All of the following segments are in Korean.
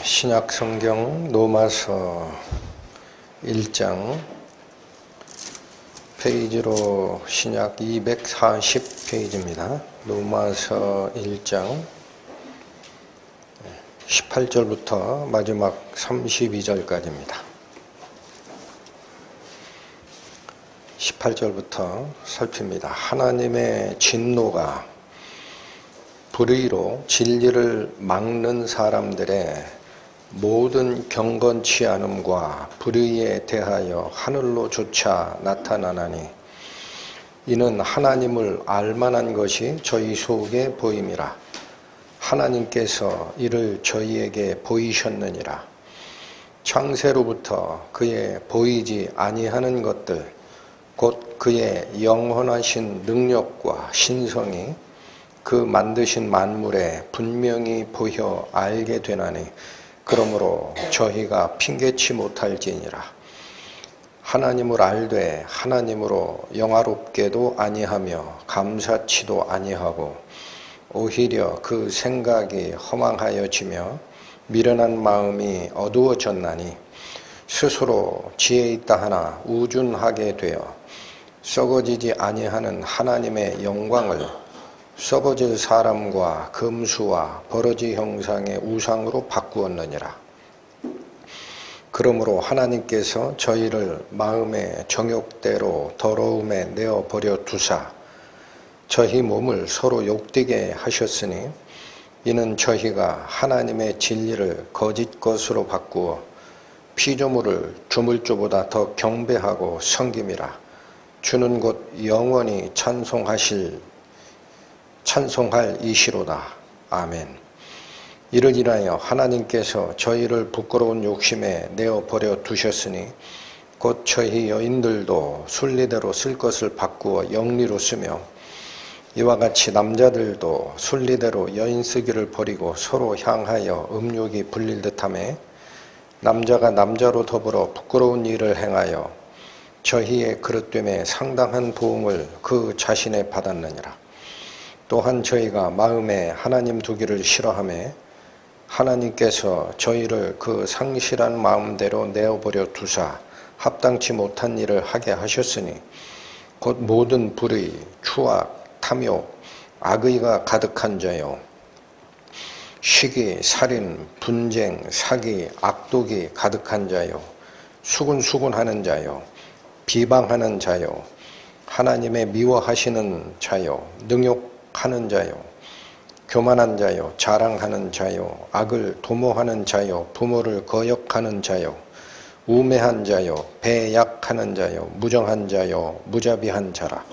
신약 성경 로마서 1장 페이지로 신약 240페이지입니다. 로마서 1장 18절부터 마지막 32절까지입니다. 18절부터 살핍니다. 하나님의 진노가 불의로 진리를 막는 사람들의 모든 경건치 않음과 불의에 대하여 하늘로조차 나타나나니 이는 하나님을 알만한 것이 저희 속에 보임이라. 하나님께서 이를 저희에게 보이셨느니라. 창세로부터 그의 보이지 아니하는 것들 곧 그의 영원하신 능력과 신성이 그 만드신 만물에 분명히 보여 알게 되나니 그러므로 저희가 핑계치 못할지니라. 하나님을 알되 하나님으로 영화롭게도 아니하며 감사치도 아니하고 오히려 그 생각이 허망하여지며 미련한 마음이 어두워졌나니 스스로 지혜 있다 하나 우준하게 되어 썩어지지 아니하는 하나님의 영광을 썩어질 사람과 금수와 버러지 형상의 우상으로 바꾸었느니라. 그러므로 하나님께서 저희를 마음의 정욕대로 더러움에 내어버려 두사 저희 몸을 서로 욕되게 하셨으니 이는 저희가 하나님의 진리를 거짓 것으로 바꾸어 피조물을 주물주보다 더 경배하고 섬김이라. 주는 곧 영원히 찬송할 이시로다. 아멘. 이를 인하여 하나님께서 저희를 부끄러운 욕심에 내어버려 두셨으니 곧 저희 여인들도 순리대로 쓸 것을 바꾸어 영리로 쓰며 이와 같이 남자들도 순리대로 여인 쓰기를 버리고 서로 향하여 음욕이 불릴 듯하며 남자가 남자로 더불어 부끄러운 일을 행하여 저희의 그릇됨에 상당한 도움을 그 자신에 받았느니라. 또한 저희가 마음에 하나님 두기를 싫어하며 하나님께서 저희를 그 상실한 마음대로 내어버려 두사 합당치 못한 일을 하게 하셨으니 곧 모든 불의, 추악, 탐욕, 악의가 가득한 자요 시기, 살인, 분쟁, 사기, 악독이 가득한 자요 수군수군하는 자요 비방하는 자요 하나님의 미워하시는 자요 능욕하는 자요 교만한 자요 자랑하는 자요 악을 도모하는 자요 부모를 거역하는 자요 우매한 자요 배약하는 자요 무정한 자요 무자비한 자라.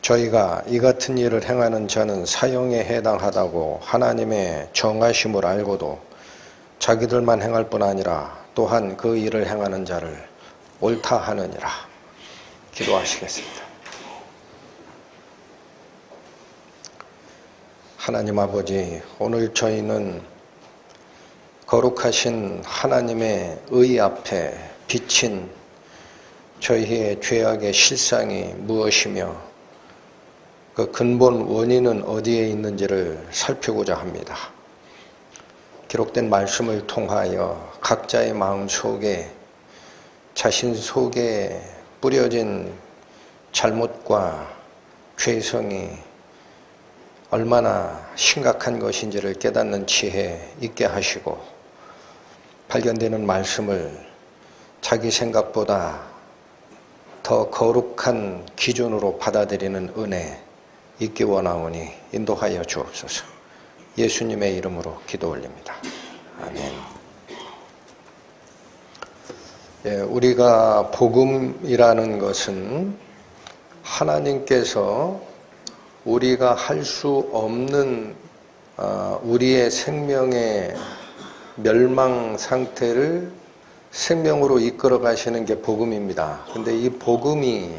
저희가 이 같은 일을 행하는 자는 사형에 해당하다고 하나님의 정하심을 알고도 자기들만 행할 뿐 아니라 또한 그 일을 행하는 자를 옳다 하느니라. 기도하시겠습니다. 하나님 아버지, 오늘 저희는 거룩하신 하나님의 의 앞에 비친 저희의 죄악의 실상이 무엇이며 그 근본 원인은 어디에 있는지를 살피고자 합니다. 기록된 말씀을 통하여 각자의 마음 속에 자신 속에 뿌려진 잘못과 죄성이 얼마나 심각한 것인지를 깨닫는 지혜 있게 하시고 발견되는 말씀을 자기 생각보다 더 거룩한 기준으로 받아들이는 은혜 있기 원하오니 인도하여 주옵소서. 예수님의 이름으로 기도 올립니다. 아멘. 우리가 복음이라는 것은 하나님께서 우리가 할 수 없는 우리의 생명의 멸망 상태를 생명으로 이끌어 가시는 게 복음입니다. 근데 이 복음이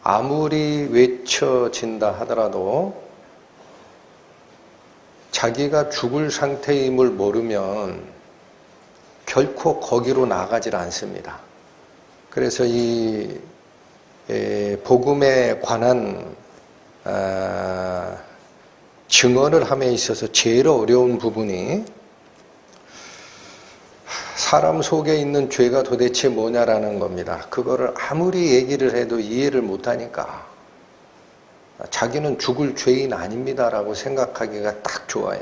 아무리 외쳐진다 하더라도 자기가 죽을 상태임을 모르면 결코 거기로 나가질 않습니다. 그래서 이 복음에 관한 증언을 함에 있어서 제일 어려운 부분이 사람 속에 있는 죄가 도대체 뭐냐라는 겁니다. 그거를 아무리 얘기를 해도 이해를 못하니까 자기는 죽을 죄인 아닙니다라고 생각하기가 딱 좋아요.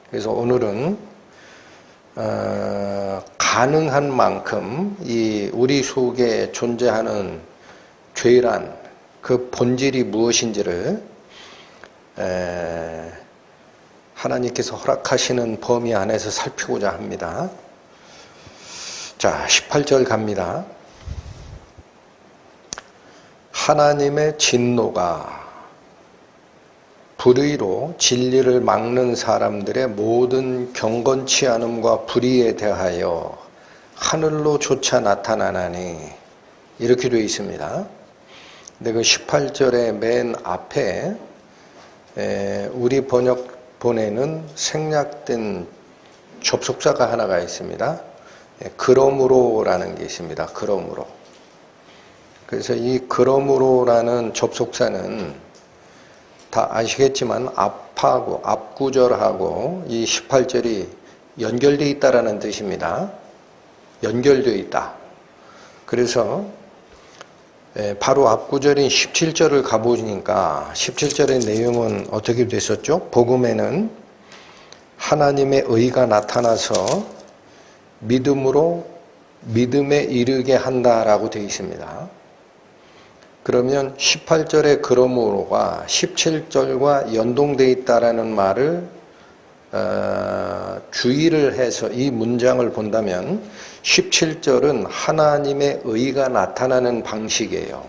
그래서 오늘은 가능한 만큼 이 우리 속에 존재하는 죄란 그 본질이 무엇인지를 하나님께서 허락하시는 범위 안에서 살피고자 합니다. 자, 18절 갑니다. 하나님의 진노가 불의로 진리를 막는 사람들의 모든 경건치 않음과 불의에 대하여 하늘로 조차 나타나나니, 이렇게 되어 있습니다. 근데 그 18절의 맨 앞에 우리 번역본에는 생략된 접속사가 하나가 있습니다. 그러므로라는 게 있습니다. 그러므로. 그래서 이 그러므로라는 접속사는 다 아시겠지만 앞하고 앞구절하고 이 18절이 연결되어 있다라는 뜻입니다. 연결되어 있다. 그래서 바로 앞구절인 17절을 가보니까 17절의 내용은 어떻게 됐었죠? 복음에는 하나님의 의가 나타나서 믿음으로 믿음에 이르게 한다라고 되어 있습니다. 그러면 18절의 그러므로가 17절과 연동되어 있다라는 말을 주의를 해서 이 문장을 본다면 17절은 하나님의 의가 나타나는 방식이에요.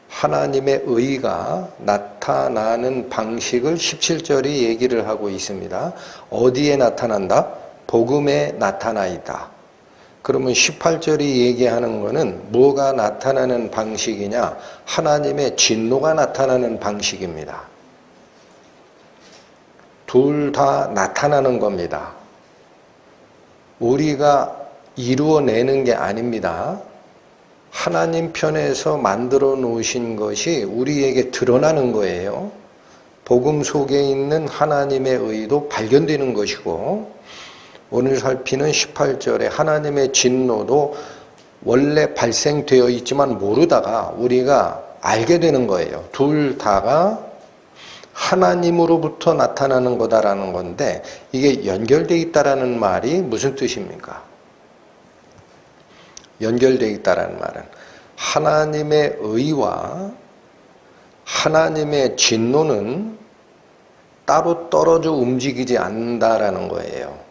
하나님의 의가 나타나는 방식을 17절이 얘기를 하고 있습니다. 어디에 나타난다? 복음에 나타나 있다. 그러면 18절이 얘기하는 것은 뭐가 나타나는 방식이냐? 하나님의 진노가 나타나는 방식입니다. 둘 다 나타나는 겁니다. 우리가 이루어내는 게 아닙니다. 하나님 편에서 만들어 놓으신 것이 우리에게 드러나는 거예요. 복음 속에 있는 하나님의 의도 발견되는 것이고, 오늘 살피는 18절에 하나님의 진노도 원래 발생되어 있지만 모르다가 우리가 알게 되는 거예요. 둘 다가 하나님으로부터 나타나는 거다라는 건데, 이게 연결되어 있다라는 말이 무슨 뜻입니까? 연결되어 있다라는 말은 하나님의 의와 하나님의 진노는 따로 떨어져 움직이지 않는다라는 거예요.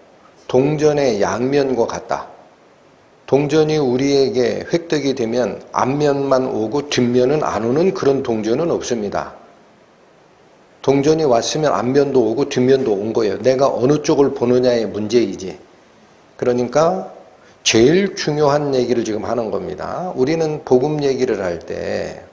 동전의 양면과 같다. 동전이 우리에게 획득이 되면 앞면만 오고 뒷면은 안 오는 그런 동전은 없습니다. 동전이 왔으면 앞면도 오고 뒷면도 온 거예요. 내가 어느 쪽을 보느냐의 문제이지. 그러니까 제일 중요한 얘기를 지금 하는 겁니다. 우리는 복음 얘기를 할 때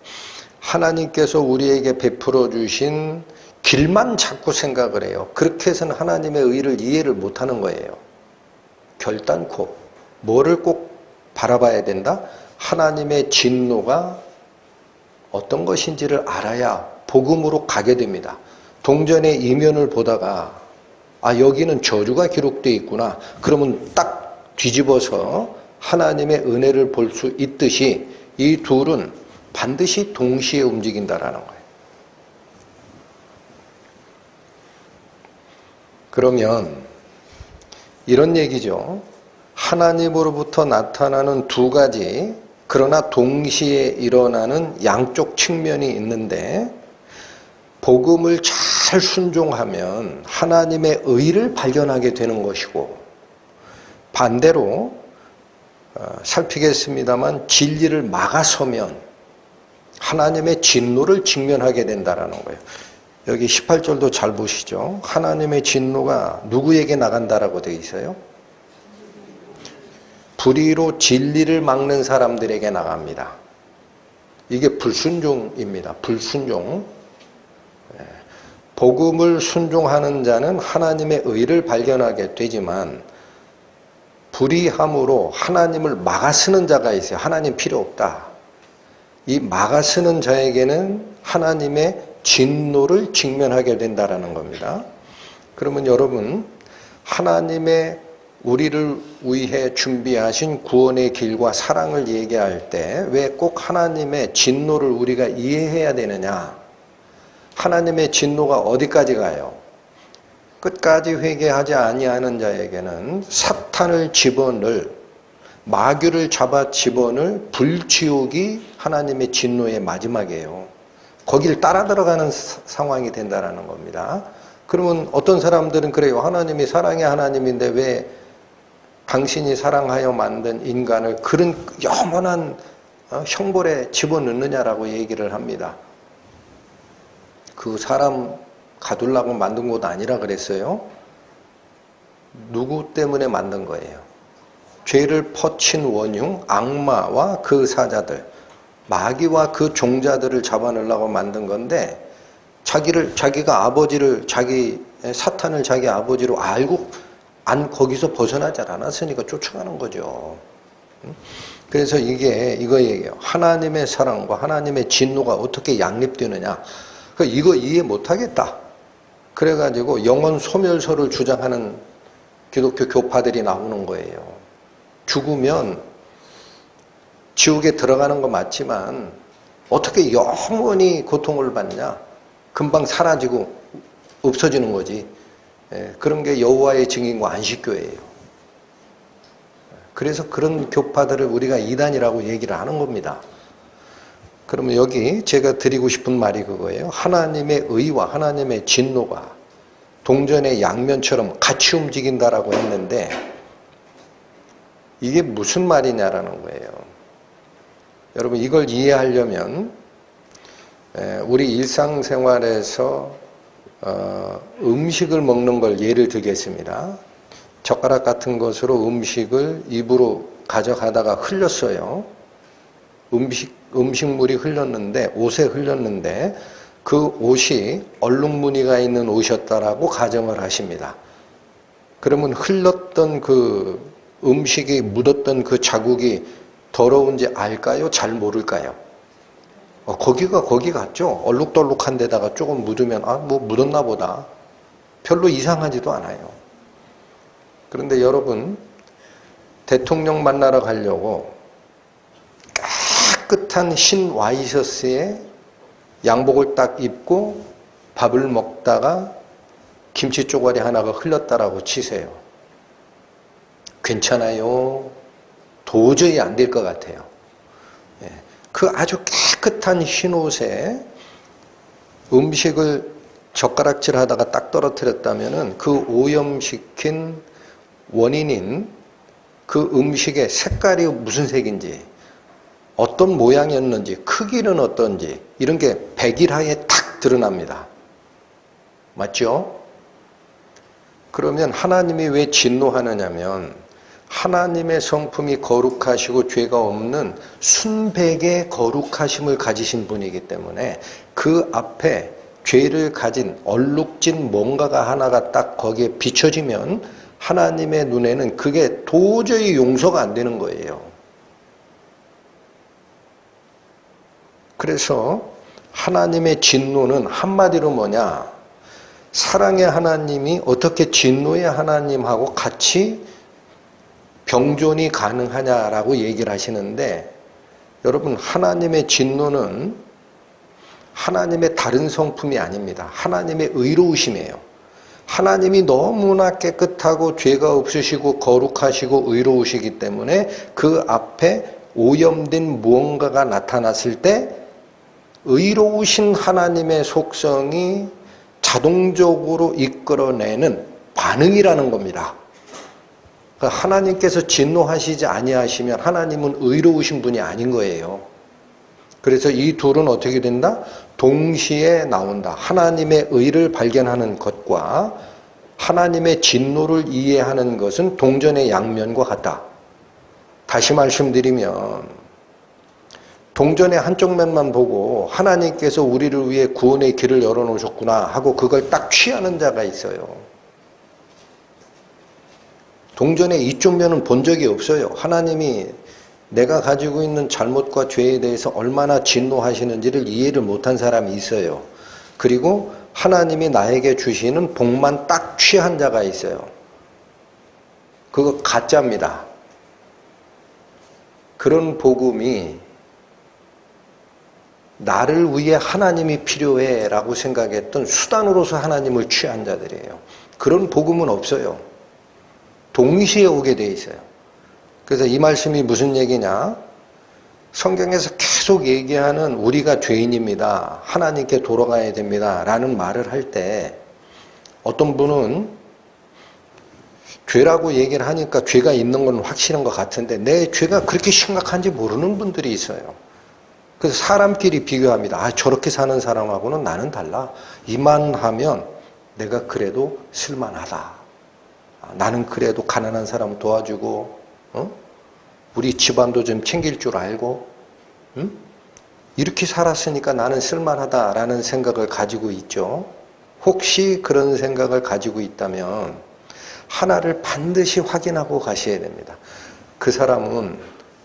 하나님께서 우리에게 베풀어 주신 길만 자꾸 생각을 해요. 그렇게 해서는 하나님의 의를 이해를 못하는 거예요. 결단코 뭐를 꼭 바라봐야 된다? 하나님의 진노가 어떤 것인지를 알아야 복음으로 가게 됩니다. 동전의 이면을 보다가 여기는 저주가 기록되어 있구나. 그러면 딱 뒤집어서 하나님의 은혜를 볼 수 있듯이 이 둘은 반드시 동시에 움직인다라는 거예요. 그러면 이런 얘기죠. 하나님으로부터 나타나는 두 가지, 그러나 동시에 일어나는 양쪽 측면이 있는데, 복음을 잘 순종하면 하나님의 의를 발견하게 되는 것이고, 반대로 살피겠습니다만 진리를 막아서면 하나님의 진노를 직면하게 된다는 거예요. 여기 18절도 잘 보시죠. 하나님의 진노가 누구에게 나간다라고 되어 있어요? 불의로 진리를 막는 사람들에게 나갑니다. 이게 불순종입니다. 불순종. 복음을 순종하는 자는 하나님의 의를 발견하게 되지만 불의함으로 하나님을 막아쓰는 자가 있어요. 하나님 필요 없다. 이 막아쓰는 자에게는 하나님의 진노를 직면하게 된다라는 겁니다. 그러면 여러분, 하나님의 우리를 위해 준비하신 구원의 길과 사랑을 얘기할 때 왜 꼭 하나님의 진노를 우리가 이해해야 되느냐? 하나님의 진노가 어디까지 가요? 끝까지 회개하지 아니하는 자에게는 사탄을 집어넣을, 마귀를 잡아 집어넣을 불지옥이 하나님의 진노의 마지막이에요. 거길 따라 들어가는 상황이 된다는 겁니다. 그러면 어떤 사람들은 그래요. 하나님이 사랑의 하나님인데 왜 당신이 사랑하여 만든 인간을 그런 영원한 형벌에 집어넣느냐라고 얘기를 합니다. 그 사람 가두려고 만든 것도 아니라 그랬어요. 누구 때문에 만든 거예요? 죄를 퍼친 원흉, 악마와 그 사자들, 마귀와 그 종자들을 잡아내려고 만든 건데 자기가 아버지를 사탄을 자기 아버지로 알고 거기서 벗어나지 않았으니까 쫓아가는 거죠. 그래서 이거 얘기해요. 하나님의 사랑과 하나님의 진노가 어떻게 양립되느냐. 이거 이해 못하겠다. 그래가지고 영혼 소멸설을 주장하는 기독교 교파들이 나오는 거예요. 죽으면 지옥에 들어가는 거 맞지만 어떻게 영원히 고통을 받냐. 금방 사라지고 없어지는 거지. 그런 게 여호와의 증인과 안식교예요. 그래서 그런 교파들을 우리가 이단이라고 얘기를 하는 겁니다. 그러면 여기 제가 드리고 싶은 말이 그거예요. 하나님의 의와 하나님의 진노가 동전의 양면처럼 같이 움직인다라고 했는데 이게 무슨 말이냐라는 거예요. 여러분 이걸 이해하려면 우리 일상생활에서 음식을 먹는 걸 예를 들겠습니다. 젓가락 같은 것으로 음식을 입으로 가져가다가 흘렸어요. 음식물이 흘렀는데 옷에 흘렸는데 그 옷이 얼룩무늬가 있는 옷이었다라고 가정을 하십니다. 그러면 흘렀던 그 음식이 묻었던 그 자국이 더러운지 알까요? 잘 모를까요? 거기가 거기 같죠? 얼룩덜룩한 데다가 조금 묻으면 뭐 묻었나 보다. 별로 이상하지도 않아요. 그런데 여러분 대통령 만나러 가려고 깨끗한 흰 와이셔츠에 양복을 딱 입고 밥을 먹다가 김치 쪼가리 하나가 흘렀다라고 치세요. 괜찮아요? 도저히 안 될 것 같아요. 그 아주 깨끗한 흰 옷에 음식을 젓가락질 하다가 딱 떨어뜨렸다면은 그 오염시킨 원인인 그 음식의 색깔이 무슨 색인지, 어떤 모양이었는지, 크기는 어떤지, 이런 게 백일하에 탁 드러납니다. 맞죠? 그러면 하나님이 왜 진노하느냐면 하나님의 성품이 거룩하시고 죄가 없는 순백의 거룩하심을 가지신 분이기 때문에 그 앞에 죄를 가진 얼룩진 뭔가가 하나가 딱 거기에 비춰지면 하나님의 눈에는 그게 도저히 용서가 안 되는 거예요. 그래서 하나님의 진노는 한마디로 뭐냐? 사랑의 하나님이 어떻게 진노의 하나님하고 같이 병존이 가능하냐라고 얘기를 하시는데, 여러분 하나님의 진노는 하나님의 다른 성품이 아닙니다. 하나님의 의로우심이에요. 하나님이 너무나 깨끗하고 죄가 없으시고 거룩하시고 의로우시기 때문에 그 앞에 오염된 무언가가 나타났을 때 의로우신 하나님의 속성이 자동적으로 이끌어내는 반응이라는 겁니다. 하나님께서 진노하시지 아니하시면 하나님은 의로우신 분이 아닌 거예요. 그래서 이 둘은 어떻게 된다? 동시에 나온다. 하나님의 의를 발견하는 것과 하나님의 진노를 이해하는 것은 동전의 양면과 같다. 다시 말씀드리면 동전의 한쪽 면만 보고 하나님께서 우리를 위해 구원의 길을 열어놓으셨구나 하고 그걸 딱 취하는 자가 있어요. 동전의 이쪽 면은 본 적이 없어요. 하나님이 내가 가지고 있는 잘못과 죄에 대해서 얼마나 진노하시는지를 이해를 못한 사람이 있어요. 그리고 하나님이 나에게 주시는 복만 딱 취한 자가 있어요. 그거 가짜입니다. 그런 복음이 나를 위해 하나님이 필요해 라고 생각했던 수단으로서 하나님을 취한 자들이에요. 그런 복음은 없어요. 동시에 오게 돼 있어요. 그래서 이 말씀이 무슨 얘기냐? 성경에서 계속 얘기하는 우리가 죄인입니다. 하나님께 돌아가야 됩니다. 라는 말을 할 때 어떤 분은 죄라고 얘기를 하니까 죄가 있는 건 확실한 것 같은데 내 죄가 그렇게 심각한지 모르는 분들이 있어요. 그래서 사람끼리 비교합니다. 아, 저렇게 사는 사람하고는 나는 달라. 이만하면 내가 그래도 쓸만하다. 나는 그래도 가난한 사람 도와주고, 우리 집안도 좀 챙길 줄 알고, 이렇게 살았으니까 나는 쓸만하다라는 생각을 가지고 있죠. 혹시 그런 생각을 가지고 있다면 하나를 반드시 확인하고 가셔야 됩니다. 그 사람은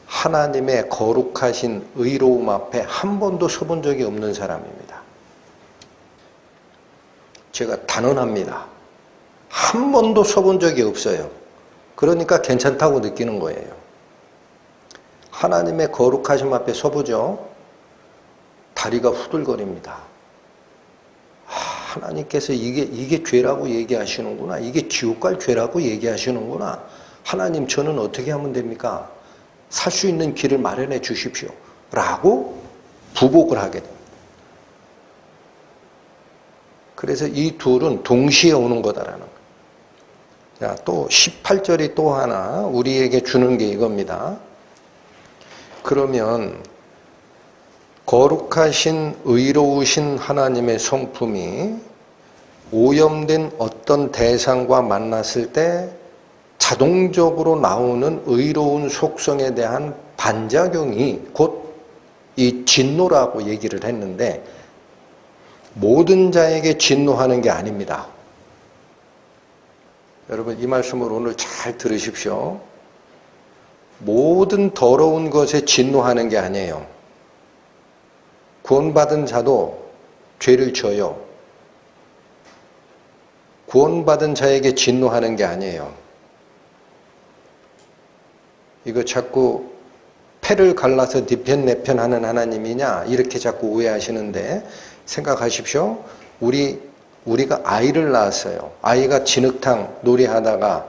하나님의 거룩하신 의로움 앞에 한 번도 서본 적이 없는 사람입니다. 제가 단언합니다. 한 번도 서본 적이 없어요. 그러니까 괜찮다고 느끼는 거예요. 하나님의 거룩하심 앞에 서보죠. 다리가 후들거립니다. 하나님께서 이게 죄라고 얘기하시는구나. 이게 지옥 갈 죄라고 얘기하시는구나. 하나님, 저는 어떻게 하면 됩니까? 살 수 있는 길을 마련해 주십시오. 라고 부복을 하게 됩니다. 그래서 이 둘은 동시에 오는 거다라는 거예요. 자, 또 18절이 또 하나 우리에게 주는 게 이겁니다. 그러면 거룩하신 의로우신 하나님의 성품이 오염된 어떤 대상과 만났을 때 자동적으로 나오는 의로운 속성에 대한 반작용이 곧 이 진노라고 얘기를 했는데 모든 자에게 진노하는 게 아닙니다. 여러분 이 말씀을 오늘 잘 들으십시오. 모든 더러운 것에 진노하는 게 아니에요. 구원받은 자도 죄를 져요. 구원받은 자에게 진노하는 게 아니에요. 이거 자꾸 패를 갈라서 네 편 내 편 하는 하나님이냐 이렇게 자꾸 오해하시는데 생각하십시오. 우리가 아이를 낳았어요. 아이가 진흙탕 놀이하다가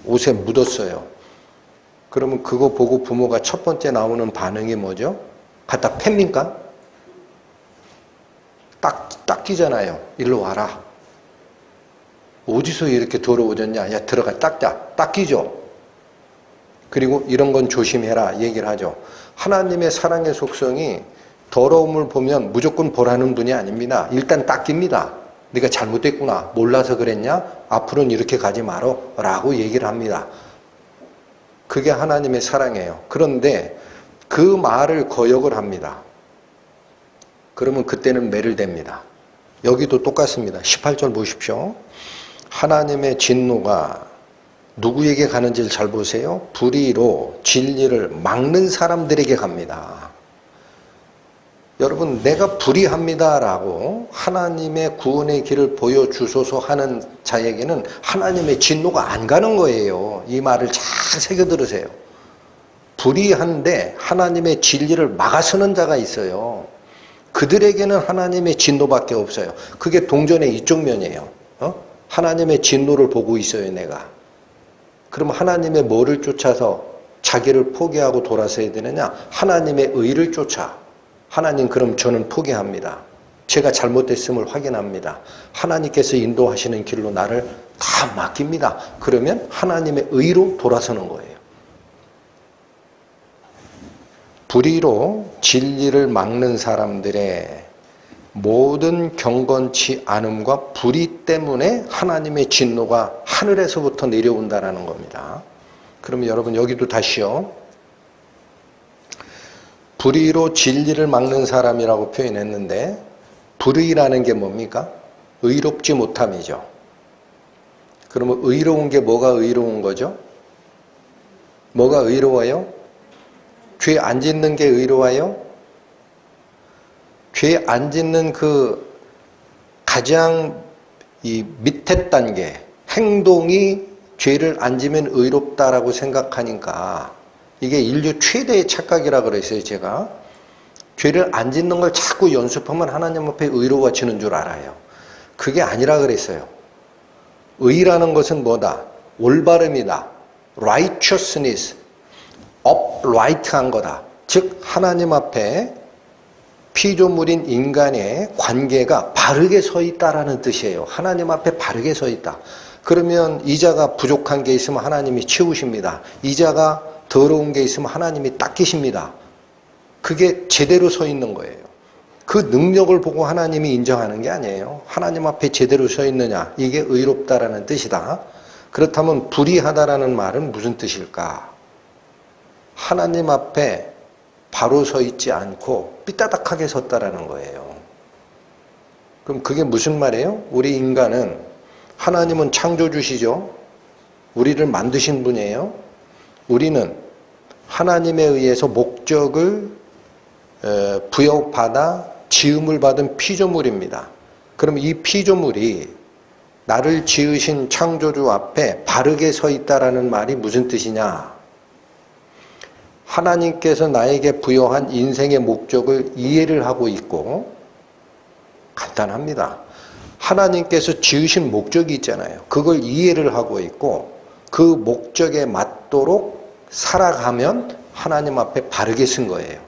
옷에 묻었어요. 그러면 그거 보고 부모가 첫 번째 나오는 반응이 뭐죠? 갖다 팹니까? 닦이잖아요. 일로 와라. 어디서 이렇게 더러워졌냐? 야, 들어가 닦자. 닦이죠? 그리고 이런 건 조심해라 얘기를 하죠. 하나님의 사랑의 속성이 더러움을 보면 무조건 보라는 분이 아닙니다. 일단 닦입니다. 네가 잘못됐구나. 몰라서 그랬냐? 앞으로는 이렇게 가지 마라 라고 얘기를 합니다. 그게 하나님의 사랑이에요. 그런데 그 말을 거역을 합니다. 그러면 그때는 매를 댑니다. 여기도 똑같습니다. 18절 보십시오. 하나님의 진노가 누구에게 가는지를 잘 보세요. 불의로 진리를 막는 사람들에게 갑니다. 여러분, 내가 불의합니다라고 하나님의 구원의 길을 보여주소서 하는 자에게는 하나님의 진노가 안 가는 거예요. 이 말을 잘 새겨 들으세요. 불의한데 하나님의 진리를 막아서는 자가 있어요. 그들에게는 하나님의 진노밖에 없어요. 그게 동전의 이쪽 면이에요. 하나님의 진노를 보고 있어요, 내가. 그럼 하나님의 뭐를 쫓아서 자기를 포기하고 돌아서야 되느냐? 하나님의 의를 쫓아. 하나님, 그럼 저는 포기합니다. 제가 잘못됐음을 확인합니다. 하나님께서 인도하시는 길로 나를 다 맡깁니다. 그러면 하나님의 의로 돌아서는 거예요. 불의로 진리를 막는 사람들의 모든 경건치 않음과 불의 때문에 하나님의 진노가 하늘에서부터 내려온다는 겁니다. 그러면 여러분 여기도 다시요. 불의로 진리를 막는 사람이라고 표현했는데 불의라는 게 뭡니까? 의롭지 못함이죠. 그러면 의로운 게 뭐가 의로운 거죠? 뭐가 의로워요? 죄 안 짓는 게 의로워요? 죄 안 짓는 그 가장 이 밑에 단계, 행동이 죄를 안 지면 의롭다라고 생각하니까 이게 인류 최대의 착각이라 그랬어요, 제가. 죄를 안 짓는 걸 자꾸 연습하면 하나님 앞에 의로워지는 줄 알아요. 그게 아니라 그랬어요. 의라는 것은 뭐다? 올바름이다. righteousness, upright한 거다. 즉 하나님 앞에 피조물인 인간의 관계가 바르게 서 있다라는 뜻이에요. 하나님 앞에 바르게 서 있다. 그러면 이자가 부족한 게 있으면 하나님이 채우십니다. 이자가 더러운 게 있으면 하나님이 닦이십니다. 그게 제대로 서 있는 거예요. 그 능력을 보고 하나님이 인정하는 게 아니에요. 하나님 앞에 제대로 서 있느냐, 이게 의롭다라는 뜻이다. 그렇다면 불의하다라는 말은 무슨 뜻일까? 하나님 앞에 바로 서 있지 않고 삐따닥하게 섰다라는 거예요. 그럼 그게 무슨 말이에요? 우리 인간은, 하나님은 창조주시죠. 우리를 만드신 분이에요. 우리는 하나님에 의해서 목적을 부여받아 지음을 받은 피조물입니다. 그럼 이 피조물이 나를 지으신 창조주 앞에 바르게 서 있다라는 말이 무슨 뜻이냐? 하나님께서 나에게 부여한 인생의 목적을 이해를 하고 있고, 간단합니다. 하나님께서 지으신 목적이 있잖아요. 그걸 이해를 하고 있고 그 목적에 맞도록 살아가면 하나님 앞에 바르게 쓴 거예요.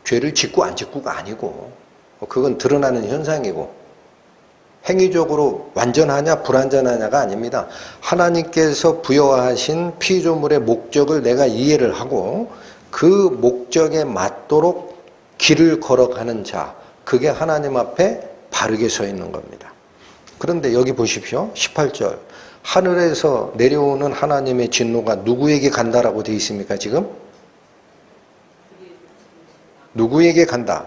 죄를 짓고 안 짓고가 아니고, 그건 드러나는 현상이고, 행위적으로 완전하냐 불완전하냐가 아닙니다. 하나님께서 부여하신 피조물의 목적을 내가 이해를 하고 그 목적에 맞도록 길을 걸어가는 자, 그게 하나님 앞에 바르게 서 있는 겁니다. 그런데 여기 보십시오. 18절. 하늘에서 내려오는 하나님의 진노가 누구에게 간다라고 되어 있습니까, 지금? 누구에게 간다?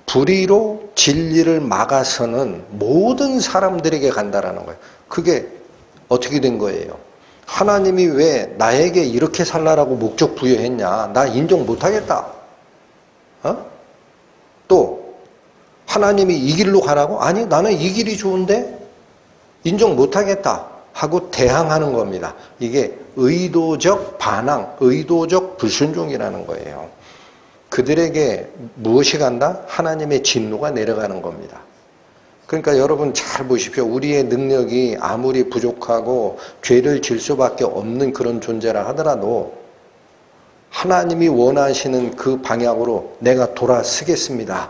불의로 진리를 막아서는 모든 사람들에게 간다라는 거예요. 그게 어떻게 된 거예요? 하나님이 왜 나에게 이렇게 살라라고 목적 부여했냐? 나 인정 못하겠다. 또 하나님이 이 길로 가라고? 아니, 나는 이 길이 좋은데 인정 못하겠다 하고 대항하는 겁니다. 이게 의도적 반항, 의도적 불순종이라는 거예요. 그들에게 무엇이 간다? 하나님의 진노가 내려가는 겁니다. 그러니까 여러분 잘 보십시오. 우리의 능력이 아무리 부족하고 죄를 질 수밖에 없는 그런 존재라 하더라도 하나님이 원하시는 그 방향으로 내가 돌아서겠습니다.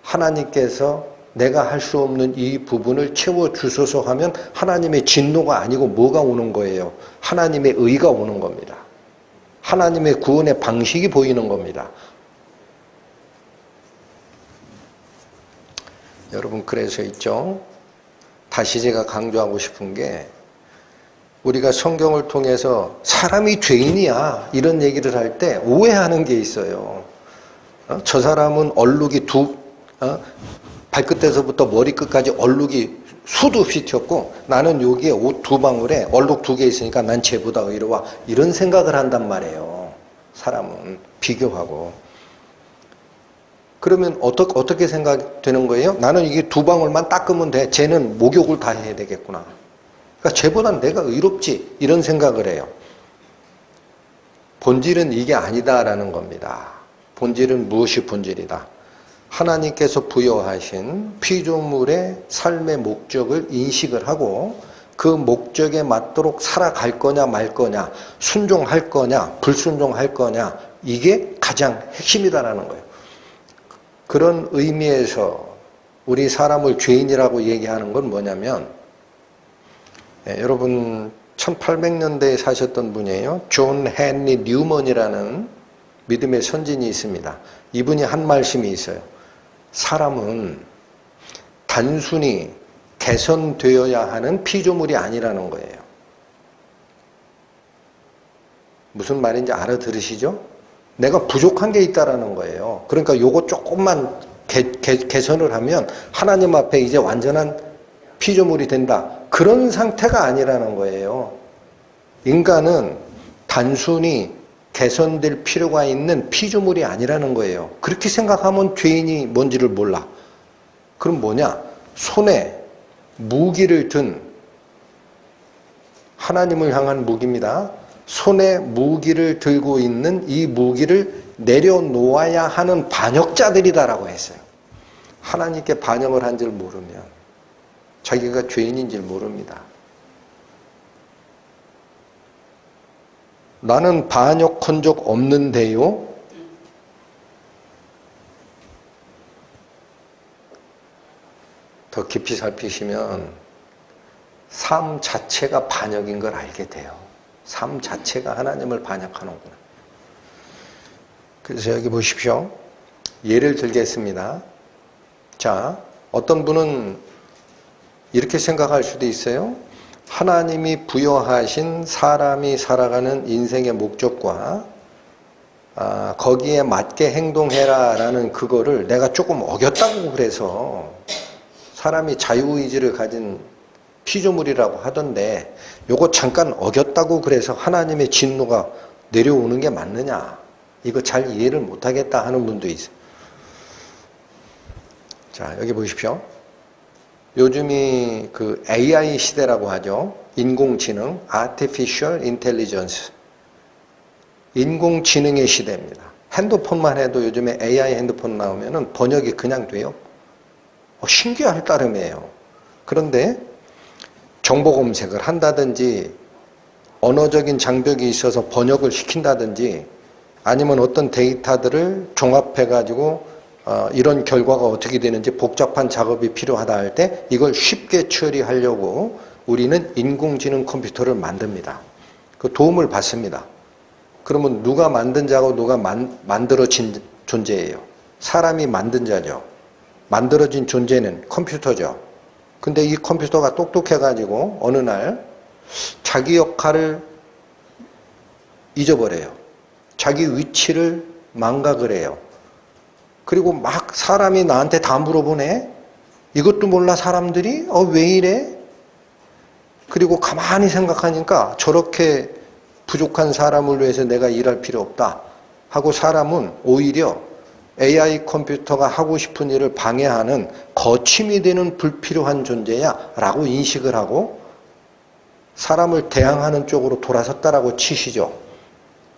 하나님께서 내가 할 수 없는 이 부분을 채워주소서 하면 하나님의 진노가 아니고 뭐가 오는 거예요? 하나님의 의가 오는 겁니다. 하나님의 구원의 방식이 보이는 겁니다. 여러분, 그래서 있죠. 다시 제가 강조하고 싶은 게, 우리가 성경을 통해서 사람이 죄인이야 이런 얘기를 할 때 오해하는 게 있어요. 저 사람은 얼룩이 발끝에서부터 머리끝까지 얼룩이 수도 없이 튀었고 나는 여기에 옷 2방울에 얼룩 2개 있으니까 난 쟤보다 의로워, 이런 생각을 한단 말이에요. 사람은 비교하고. 그러면 어떻게 생각되는 거예요? 나는 이게 2방울만 닦으면 돼. 쟤는 목욕을 다 해야 되겠구나. 그러니까 쟤보단 내가 의롭지, 이런 생각을 해요. 본질은 이게 아니다라는 겁니다. 본질은 무엇이 본질이다? 하나님께서 부여하신 피조물의 삶의 목적을 인식을 하고 그 목적에 맞도록 살아갈 거냐 말 거냐, 순종할 거냐 불순종할 거냐, 이게 가장 핵심이다라는 거예요. 그런 의미에서 우리 사람을 죄인이라고 얘기하는 건 뭐냐면, 여러분 1800년대에 사셨던 분이에요. 존 헨리 뉴먼이라는 믿음의 선진이 있습니다. 이분이 한 말씀이 있어요. 사람은 단순히 개선되어야 하는 피조물이 아니라는 거예요. 무슨 말인지 알아들으시죠? 내가 부족한 게 있다라는 거예요. 그러니까 요거 조금만 개선을 하면 하나님 앞에 이제 완전한 피조물이 된다. 그런 상태가 아니라는 거예요. 인간은 단순히 개선될 필요가 있는 피조물이 아니라는 거예요. 그렇게 생각하면 죄인이 뭔지를 몰라. 그럼 뭐냐? 손에 무기를 든 하나님을 향한 무기입니다. 손에 무기를 들고 있는 이 무기를 내려놓아야 하는 반역자들이다라고 했어요. 하나님께 반역을 한 줄 모르면 자기가 죄인인 줄 모릅니다. 나는 반역한 적 없는데요. 더 깊이 살피시면 삶 자체가 반역인 걸 알게 돼요. 삶 자체가 하나님을 반역하는구나. 그래서 여기 보십시오. 예를 들겠습니다. 자, 어떤 분은 이렇게 생각할 수도 있어요. 하나님이 부여하신 사람이 살아가는 인생의 목적과 거기에 맞게 행동해라 라는 그거를 내가 조금 어겼다고 그래서 사람이 자유의지를 가진 피조물이라고 하던데 요거 잠깐 어겼다고 그래서 하나님의 진노가 내려오는 게 맞느냐, 이거 잘 이해를 못하겠다 하는 분도 있어요. 자, 여기 보십시오. 요즘이 그 AI 시대라고 하죠. 인공지능, Artificial Intelligence. 인공지능의 시대입니다. 핸드폰만 해도 요즘에 AI 핸드폰 나오면은 번역이 그냥 돼요. 신기할 따름이에요. 그런데 정보 검색을 한다든지 언어적인 장벽이 있어서 번역을 시킨다든지 아니면 어떤 데이터들을 종합해가지고 이런 결과가 어떻게 되는지 복잡한 작업이 필요하다 할 때 이걸 쉽게 처리하려고 우리는 인공지능 컴퓨터를 만듭니다. 그 도움을 받습니다. 그러면 누가 만든 자고 누가 만들어진 존재예요? 사람이 만든 자죠. 만들어진 존재는 컴퓨터죠. 근데 이 컴퓨터가 똑똑해가지고 어느 날 자기 역할을 잊어버려요. 자기 위치를 망각을 해요. 그리고 막 사람이 나한테 다 물어보네. 이것도 몰라 사람들이? 왜 이래? 그리고 가만히 생각하니까 저렇게 부족한 사람을 위해서 내가 일할 필요 없다 하고 사람은 오히려 AI 컴퓨터가 하고 싶은 일을 방해하는 거침이 되는 불필요한 존재야 라고 인식을 하고 사람을 대항하는 쪽으로 돌아섰다라고 치시죠.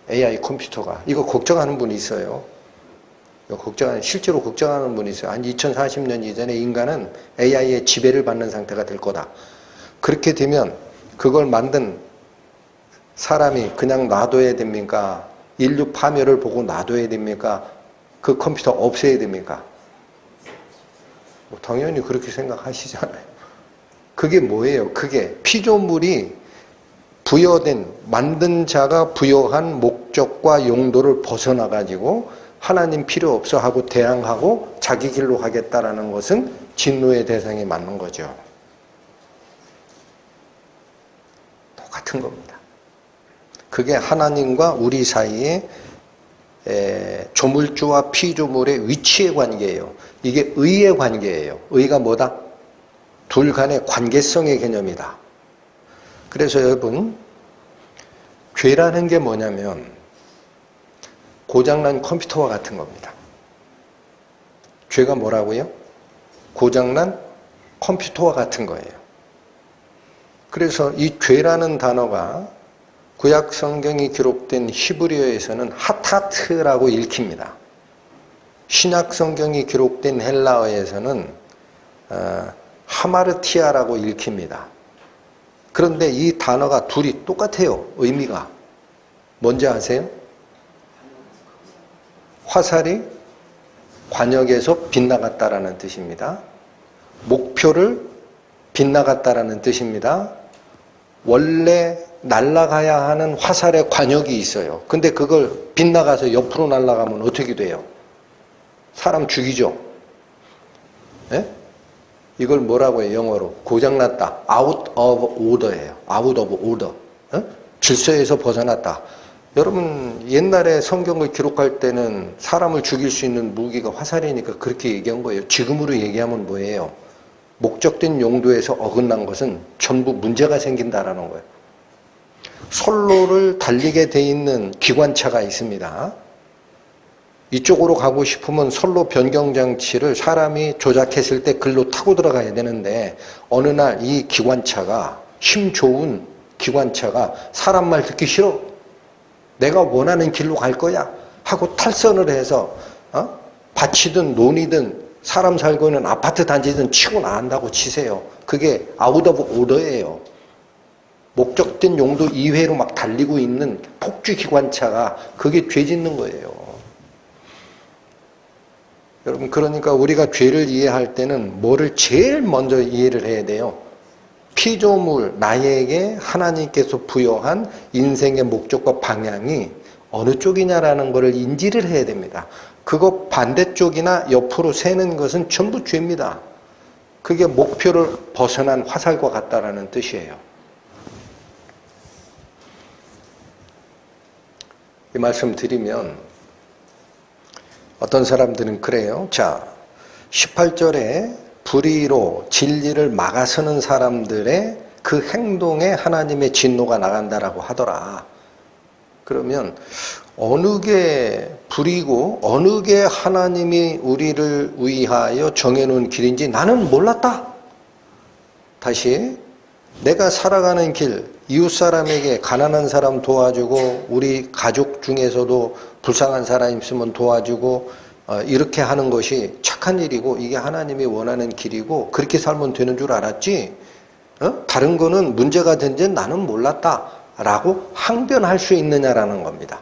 AI 컴퓨터가. 이거 걱정하는 분이 있어요. 실제로 걱정하는 분이 있어요. 한 2040년 이전에 인간은 AI의 지배를 받는 상태가 될 거다. 그렇게 되면 그걸 만든 사람이 그냥 놔둬야 됩니까? 인류 파멸을 보고 놔둬야 됩니까? 그 컴퓨터 없애야 됩니까? 당연히 그렇게 생각하시잖아요. 그게 뭐예요? 그게 피조물이 부여된, 만든 자가 부여한 목적과 용도를 벗어나가지고 하나님 필요 없어 하고 대항하고 자기 길로 가겠다라는 것은 진노의 대상이 맞는 거죠. 똑같은 겁니다. 그게 하나님과 우리 사이에 조물주와 피조물의 위치의 관계예요. 이게 의의 관계예요. 의가 뭐다? 둘 간의 관계성의 개념이다. 그래서 여러분, 죄라는 게 뭐냐면 고장난 컴퓨터와 같은 겁니다. 죄가 뭐라고요? 고장난 컴퓨터와 같은 거예요. 그래서 이 죄라는 단어가 구약 성경이 기록된 히브리어에서는 하타트라고 읽힙니다. 신약 성경이 기록된 헬라어에서는 하마르티아라고 읽힙니다. 그런데 이 단어가 둘이 똑같아요. 의미가. 뭔지 아세요? 화살이 관역에서 빗나갔다라는 뜻입니다. 목표를 빗나갔다라는 뜻입니다. 원래 날아가야 하는 화살의 관역이 있어요. 근데 그걸 빗나가서 옆으로 날아가면 어떻게 돼요? 사람 죽이죠. 네? 이걸 뭐라고 해요? 영어로 고장났다. out of order예요. out of order. 질서에서 벗어났다. 여러분 옛날에 성경을 기록할 때는 사람을 죽일 수 있는 무기가 화살이니까 그렇게 얘기한 거예요. 지금으로 얘기하면 뭐예요? 목적된 용도에서 어긋난 것은 전부 문제가 생긴다라는 거예요. 선로를 달리게 돼 있는 기관차가 있습니다. 이쪽으로 가고 싶으면 선로 변경 장치를 사람이 조작했을 때 글로 타고 들어가야 되는데 어느 날 이 기관차가 힘 좋은 기관차가 사람 말 듣기 싫어. 내가 원하는 길로 갈 거야 하고 탈선을 해서 밭이든 논이든 사람 살고 있는 아파트 단지든 치고 나간다고 치세요. 그게 아웃 오브 오더예요. 목적된 용도 이외로 막 달리고 있는 폭주 기관차가 그게 죄 짓는 거예요. 여러분, 그러니까 우리가 죄를 이해할 때는 뭐를 제일 먼저 이해를 해야 돼요? 피조물, 나에게 하나님께서 부여한 인생의 목적과 방향이 어느 쪽이냐라는 것을 인지를 해야 됩니다. 그거 반대쪽이나 옆으로 새는 것은 전부 죄입니다. 그게 목표를 벗어난 화살과 같다라는 뜻이에요. 이 말씀 드리면 어떤 사람들은 그래요. 자, 18절에 불의로 진리를 막아서는 사람들의 그 행동에 하나님의 진노가 나간다라고 하더라. 그러면 어느 게 불이고 어느 게 하나님이 우리를 위하여 정해놓은 길인지 나는 몰랐다. 다시, 내가 살아가는 길, 이웃 사람에게 가난한 사람 도와주고 우리 가족 중에서도 불쌍한 사람 있으면 도와주고 이렇게 하는 것이 착한 일이고 이게 하나님이 원하는 길이고 그렇게 살면 되는 줄 알았지, 다른 거는 문제가 된지 나는 몰랐다 라고 항변할 수 있느냐라는 겁니다.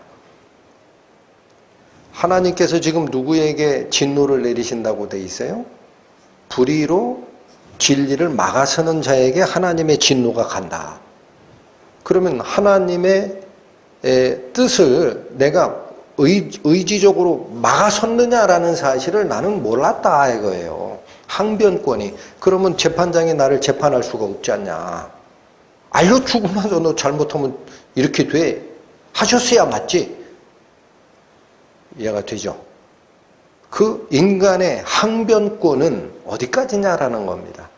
하나님께서 지금 누구에게 진노를 내리신다고 돼 있어요? 불의로 진리를 막아서는 자에게 하나님의 진노가 간다. 그러면 하나님의 뜻을 내가 의지적으로 막아섰느냐라는 사실을 나는 몰랐다 이거예요. 항변권이. 그러면 재판장이 나를 재판할 수가 없지 않냐. 알려주고 나서 너 잘못하면 이렇게 돼 하셨어야 맞지. 이해가 되죠? 그 인간의 항변권은 어디까지냐라는 겁니다.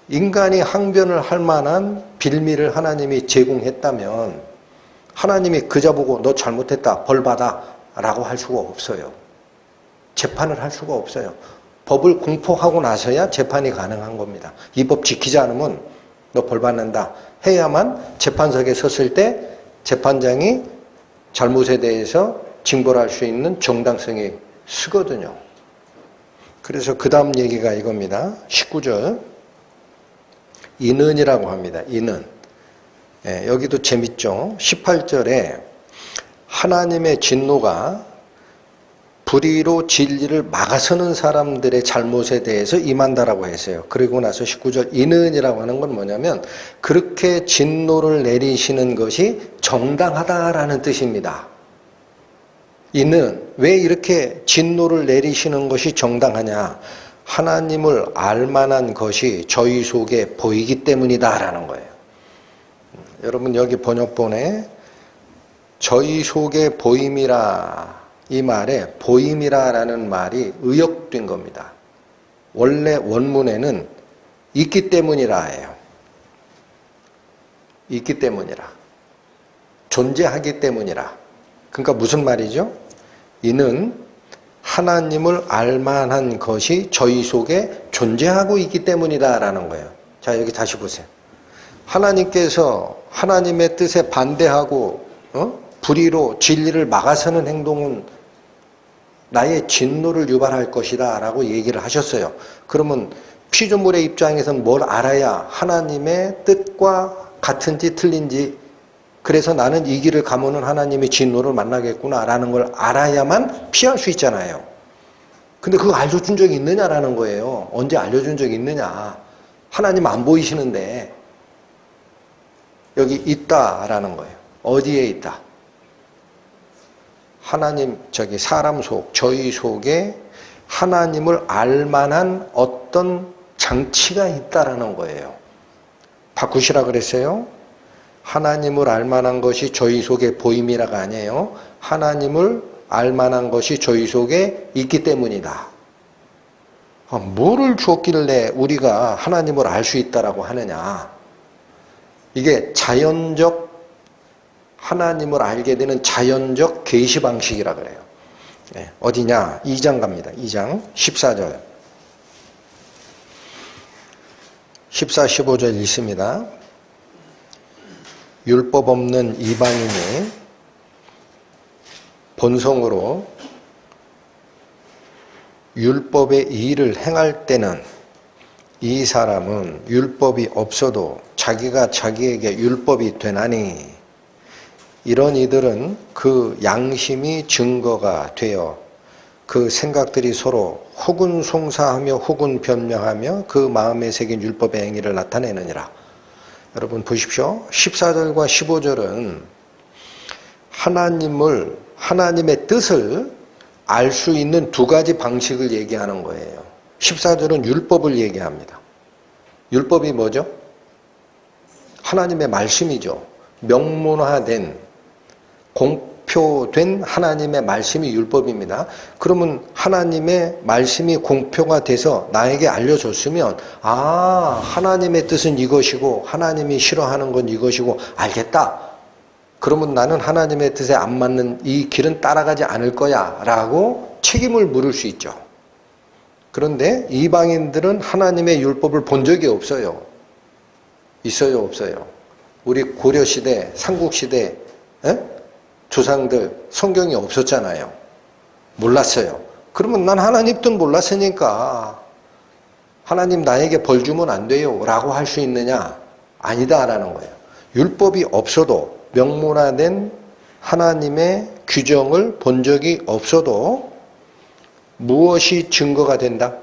인간이 항변을 할 만한 빌미를 하나님이 제공했다면 하나님이 그자 보고 너 잘못했다 벌 받아 라고 할 수가 없어요. 재판을 할 수가 없어요. 법을 공포하고 나서야 재판이 가능한 겁니다. 이 법 지키지 않으면 너 벌 받는다 해야만 재판석에 섰을 때 재판장이 잘못에 대해서 징벌할 수 있는 정당성이 쓰거든요. 그래서 그 다음 얘기가 이겁니다. 19절 이는이라고 합니다. 이는. 여기도 재밌죠. 18절에 하나님의 진노가 불의로 진리를 막아서는 사람들의 잘못에 대해서 임한다라고 했어요. 그리고 나서 19절 이는이라고 하는 건 뭐냐면 그렇게 진노를 내리시는 것이 정당하다라는 뜻입니다. 이는 왜 이렇게 진노를 내리시는 것이 정당하냐? 하나님을 알만한 것이 저희 속에 보이기 때문이다라는 거예요. 여러분 여기 번역본에 저희 속에 보임이라 이 말에 보임이라라는 말이 의역된 겁니다. 원래 원문에는 있기 때문이라예요. 있기 때문이라. 존재하기 때문이라. 그러니까 무슨 말이죠? 이는 하나님을 알만한 것이 저희 속에 존재하고 있기 때문이다라는 거예요. 자, 여기 다시 보세요. 하나님께서 하나님의 뜻에 반대하고 불의로 진리를 막아서는 행동은 나의 진노를 유발할 것이다 라고 얘기를 하셨어요. 그러면 피조물의 입장에서는 뭘 알아야 하나님의 뜻과 같은지 틀린지, 그래서 나는 이 길을 가면은 하나님의 진노를 만나겠구나 라는 걸 알아야만 피할 수 있잖아요. 근데 그거 알려준 적이 있느냐라는 거예요. 언제 알려준 적이 있느냐. 하나님 안 보이시는데 여기 있다라는 거예요. 어디에 있다? 하나님, 사람 속, 저희 속에 하나님을 알만한 어떤 장치가 있다라는 거예요. 바꾸시라 그랬어요. 하나님을 알만한 것이 저희 속에 보임이라가 아니에요. 하나님을 알만한 것이 저희 속에 있기 때문이다. 뭐를 주었길래 우리가 하나님을 알 수 있다라고 하느냐. 이게 자연적 하나님을 알게 되는 자연적 계시 방식이라 그래요. 네, 어디냐? 2장 갑니다. 2장 14절. 14, 15절 읽습니다. 율법 없는 이방인이 본성으로 율법의 일을 행할 때는 이 사람은 율법이 없어도 자기가 자기에게 율법이 되나니 이런 이들은 그 양심이 증거가 되어 그 생각들이 서로 혹은 송사하며 혹은 변명하며 그 마음에 새긴 율법의 행위를 나타내느니라. 여러분 보십시오. 14절과 15절은 하나님의 뜻을 알 수 있는 두 가지 방식을 얘기하는 거예요. 14절은 율법을 얘기합니다. 율법이 뭐죠? 하나님의 말씀이죠. 명문화된, 공표된 하나님의 말씀이 율법입니다. 그러면 하나님의 말씀이 공표가 돼서 나에게 알려줬으면 하나님의 뜻은 이것이고 하나님이 싫어하는 건 이것이고 알겠다. 그러면 나는 하나님의 뜻에 안 맞는 이 길은 따라가지 않을 거야 라고 책임을 물을 수 있죠. 그런데 이방인들은 하나님의 율법을 본 적이 없어요. 있어요, 없어요? 우리 고려시대, 삼국시대 조상들 성경이 없었잖아요. 몰랐어요. 그러면 난 하나님 뜻 몰랐으니까 하나님 나에게 벌 주면 안 돼요 라고 할 수 있느냐? 아니다라는 거예요. 율법이 없어도 명문화된 하나님의 규정을 본 적이 없어도 무엇이 증거가 된다?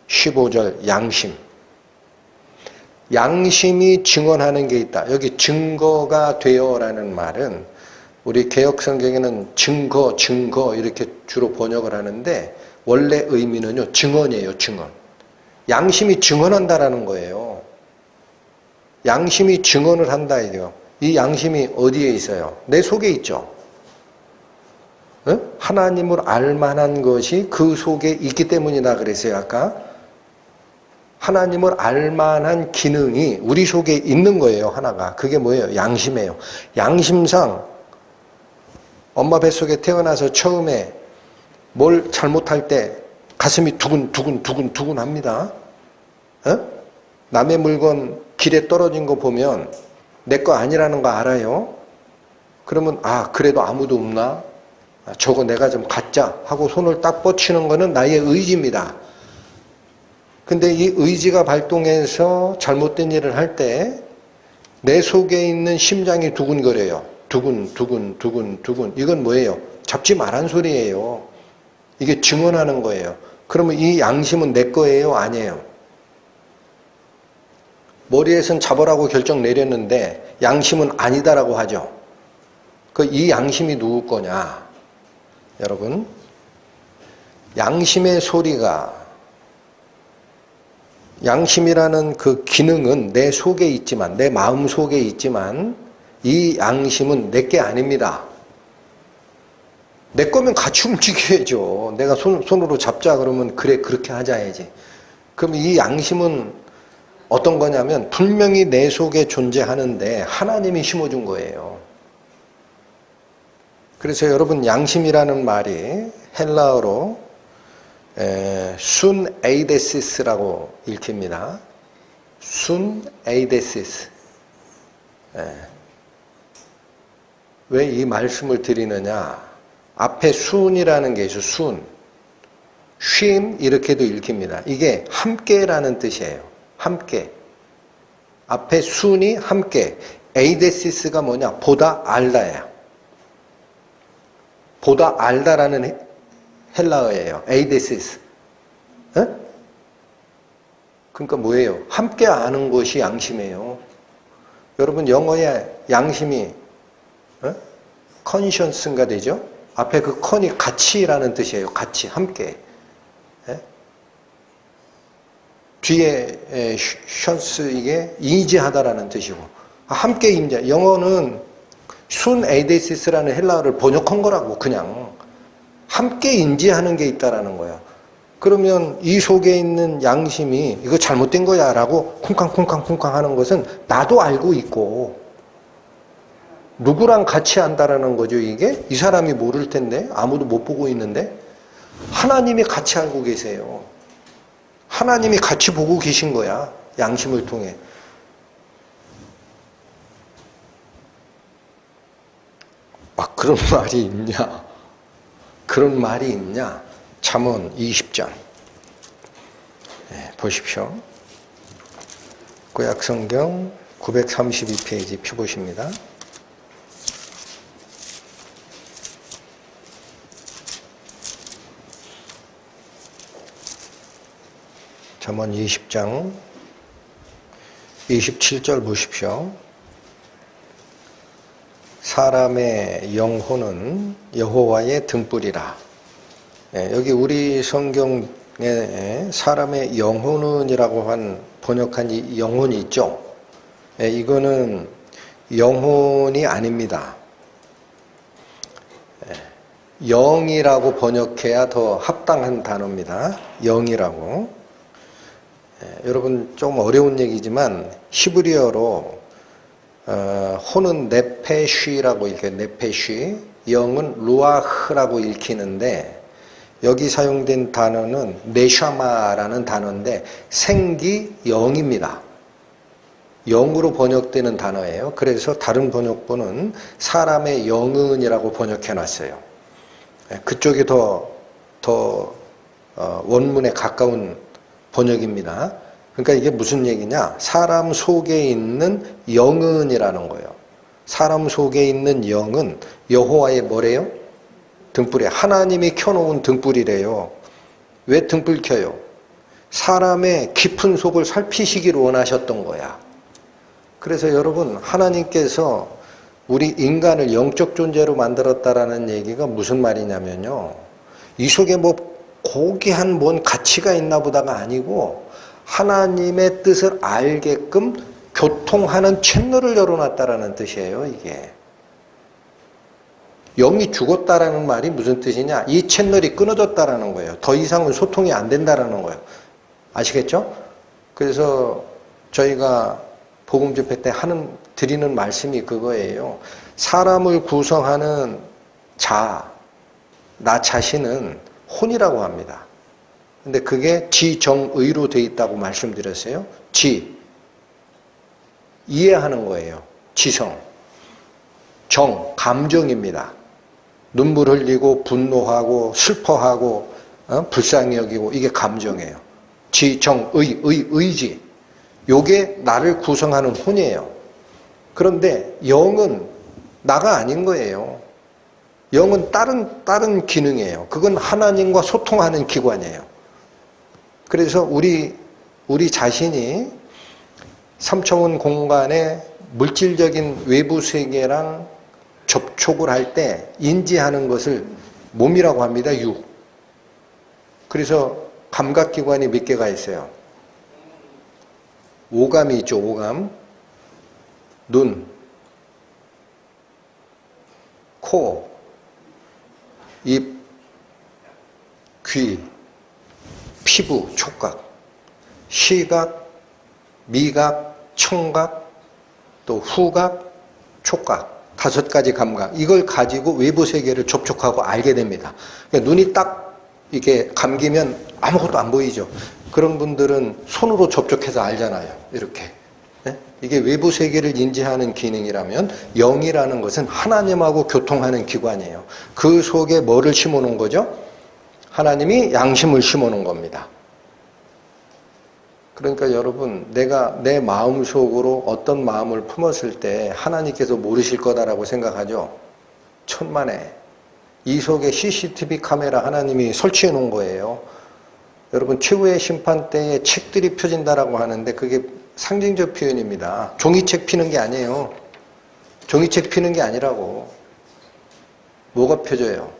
15절 양심. 양심이 증언하는 게 있다. 여기 증거가 되어라는 말은 우리 개역성경에는 증거 이렇게 주로 번역을 하는데 원래 의미는요 증언이에요. 증언. 양심이 증언한다라는 거예요. 양심이 증언을 한다 이게요. 이 양심이 어디에 있어요? 내 속에 있죠. 하나님을 알만한 것이 그 속에 있기 때문이다 그랬어요 아까. 하나님을 알만한 기능이 우리 속에 있는 거예요 하나가. 그게 뭐예요? 양심이에요. 양심상 엄마 뱃속에 태어나서 처음에 뭘 잘못할 때 가슴이 두근두근 합니다. 남의 물건 길에 떨어진 거 보면 내 거 아니라는 거 알아요. 그러면 그래도 아무도 없나? 저거 내가 좀 갖자 하고 손을 딱 뻗치는 거는 나의 의지입니다. 근데 이 의지가 발동해서 잘못된 일을 할 때 내 속에 있는 심장이 두근거려요. 두근. 이건 뭐예요? 잡지 말란 소리예요. 이게 증언하는 거예요. 그러면 이 양심은 내 거예요? 아니에요? 머리에선 잡으라고 결정 내렸는데 양심은 아니다라고 하죠. 이 양심이 누구 거냐? 여러분, 양심의 소리가, 양심이라는 그 기능은 내 속에 있지만, 내 마음 속에 있지만 이 양심은 내 게 아닙니다. 내 거면 같이 움직여야죠. 내가 손으로 잡자 그러면 그래 그렇게 하자야지. 그럼 이 양심은 어떤 거냐면 분명히 내 속에 존재하는데 하나님이 심어준 거예요. 그래서 여러분 양심이라는 말이 헬라어로 순 에이데시스라고 읽힙니다. 순 에이데시스. 왜 이 말씀을 드리느냐? 앞에 순이라는 게 있어요. 순. 쉼 이렇게도 읽힙니다. 이게 함께라는 뜻이에요. 함께. 앞에 순이 함께. 에이데시스가 뭐냐? 보다 알다예요. 보다 알다라는 헬라어예요. 에이데시스. 그러니까 뭐예요? 함께 아는 것이 양심이에요. 여러분 영어의 양심이 컨션스인가 되죠? 앞에 그 컨이 같이라는 뜻이에요. 같이, 함께. 뒤에 션스 이게 인지하다라는 뜻이고 함께 임재. 영어는 순 에이데시스라는 헬라어를 번역한 거라고. 그냥 함께 인지하는 게 있다라는 거야. 그러면 이 속에 있는 양심이 이거 잘못된 거야 라고 쿵쾅쿵쾅 하는 것은 나도 알고 있고 누구랑 같이 한다라는 거죠, 이게? 이 사람이 모를 텐데, 아무도 못 보고 있는데, 하나님이 같이 알고 계세요. 하나님이 같이 보고 계신 거야, 양심을 통해. 그런 말이 있냐? 그런 말이 있냐? 잠언 20장. 네, 보십시오. 구약성경 932페이지 펴보십니다. 잠언 20장 27절 보십시오. 사람의 영혼은 여호와의 등불이라. 여기 우리 성경에 사람의 영혼은이라고 한 번역한 이 영혼이 있죠. 이거는 영혼이 아닙니다. 영이라고 번역해야 더 합당한 단어입니다. 영이라고. 여러분 좀 어려운 얘기지만 히브리어로 혼은 네페쉬라고 읽혀요. 네페쉬. 영은 루아흐라고 읽히는데 여기 사용된 단어는 네샤마라는 단어인데 생기 영입니다. 영으로 번역되는 단어예요. 그래서 다른 번역본은 사람의 영은이라고 번역해 놨어요. 그쪽이 더 원문에 가까운 번역입니다. 그러니까 이게 무슨 얘기냐? 사람 속에 있는 영은이라는 거예요. 사람 속에 있는 영은 여호와의 뭐래요? 등불이에요. 하나님이 켜놓은 등불이래요. 왜 등불 켜요? 사람의 깊은 속을 살피시기를 원하셨던 거야. 그래서 여러분, 하나님께서 우리 인간을 영적 존재로 만들었다라는 얘기가 무슨 말이냐면요. 이 속에 뭐 고귀한 뭔 가치가 있나 보다가 아니고 하나님의 뜻을 알게끔 교통하는 채널을 열어놨다라는 뜻이에요, 이게. 영이 죽었다라는 말이 무슨 뜻이냐? 이 채널이 끊어졌다라는 거예요. 더 이상은 소통이 안 된다라는 거예요. 아시겠죠? 그래서 저희가 복음 집회 때 드리는 말씀이 그거예요. 사람을 구성하는 나 자신은 혼이라고 합니다. 근데 그게 지정의로 되어 있다고 말씀드렸어요. 이해하는 거예요. 지성. 정, 감정입니다. 눈물 흘리고 분노하고 슬퍼하고 불쌍히 여기고 이게 감정이에요. 의지. 요게 나를 구성하는 혼이에요. 그런데 영은 나가 아닌 거예요. 영은 다른 기능이에요. 그건 하나님과 소통하는 기관이에요. 그래서 우리 자신이 3차원 공간의 물질적인 외부 세계랑 접촉을 할 때 인지하는 것을 몸이라고 합니다. 육. 그래서 감각기관이 몇 개가 있어요. 오감이 있죠. 오감. 눈, 코, 입, 귀, 피부, 촉각, 시각, 미각, 청각, 또 후각, 촉각. 5가지 감각. 이걸 가지고 외부 세계를 접촉하고 알게 됩니다. 그러니까 눈이 딱 이렇게 감기면 아무것도 안 보이죠. 그런 분들은 손으로 접촉해서 알잖아요. 이렇게. 이게 외부 세계를 인지하는 기능이라면 영이라는 것은 하나님하고 교통하는 기관이에요. 그 속에 뭐를 심어놓은 거죠? 하나님이 양심을 심어놓은 겁니다. 그러니까 여러분, 내가 내 마음속으로 어떤 마음을 품었을 때 하나님께서 모르실 거다라고 생각하죠? 천만에. 이 속에 CCTV 카메라 하나님이 설치해 놓은 거예요. 여러분, 최후의 심판 때에 책들이 펴진다라고 하는데 그게 상징적 표현입니다. 종이책 피는 게 아니에요. 종이책 피는 게 아니라고. 뭐가 펴져요?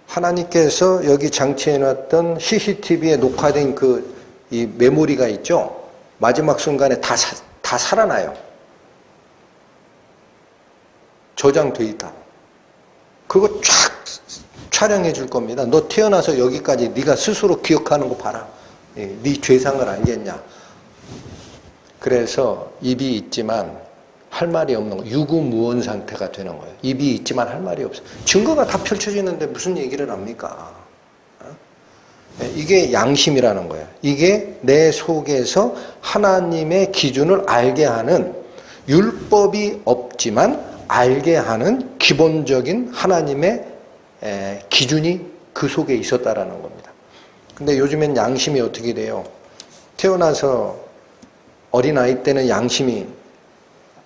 하나님께서 여기 장치해 놨던 CCTV에 녹화된 이 메모리가 있죠? 마지막 순간에 다 살아나요. 저장돼 있다. 그거 쫙 촬영해 줄 겁니다. 너 태어나서 여기까지 네가 스스로 기억하는 거 봐라. 네 죄상을 알겠냐. 그래서 입이 있지만 할 말이 없는 거, 유구무원 상태가 되는 거예요. 입이 있지만 할 말이 없어요. 증거가 다 펼쳐지는데 무슨 얘기를 합니까? 이게 양심이라는 거예요. 이게 내 속에서 하나님의 기준을 알게 하는, 율법이 없지만 알게 하는 기본적인 하나님의 기준이 그 속에 있었다라는 겁니다. 근데 요즘엔 양심이 어떻게 돼요? 태어나서 어린아이 때는 양심이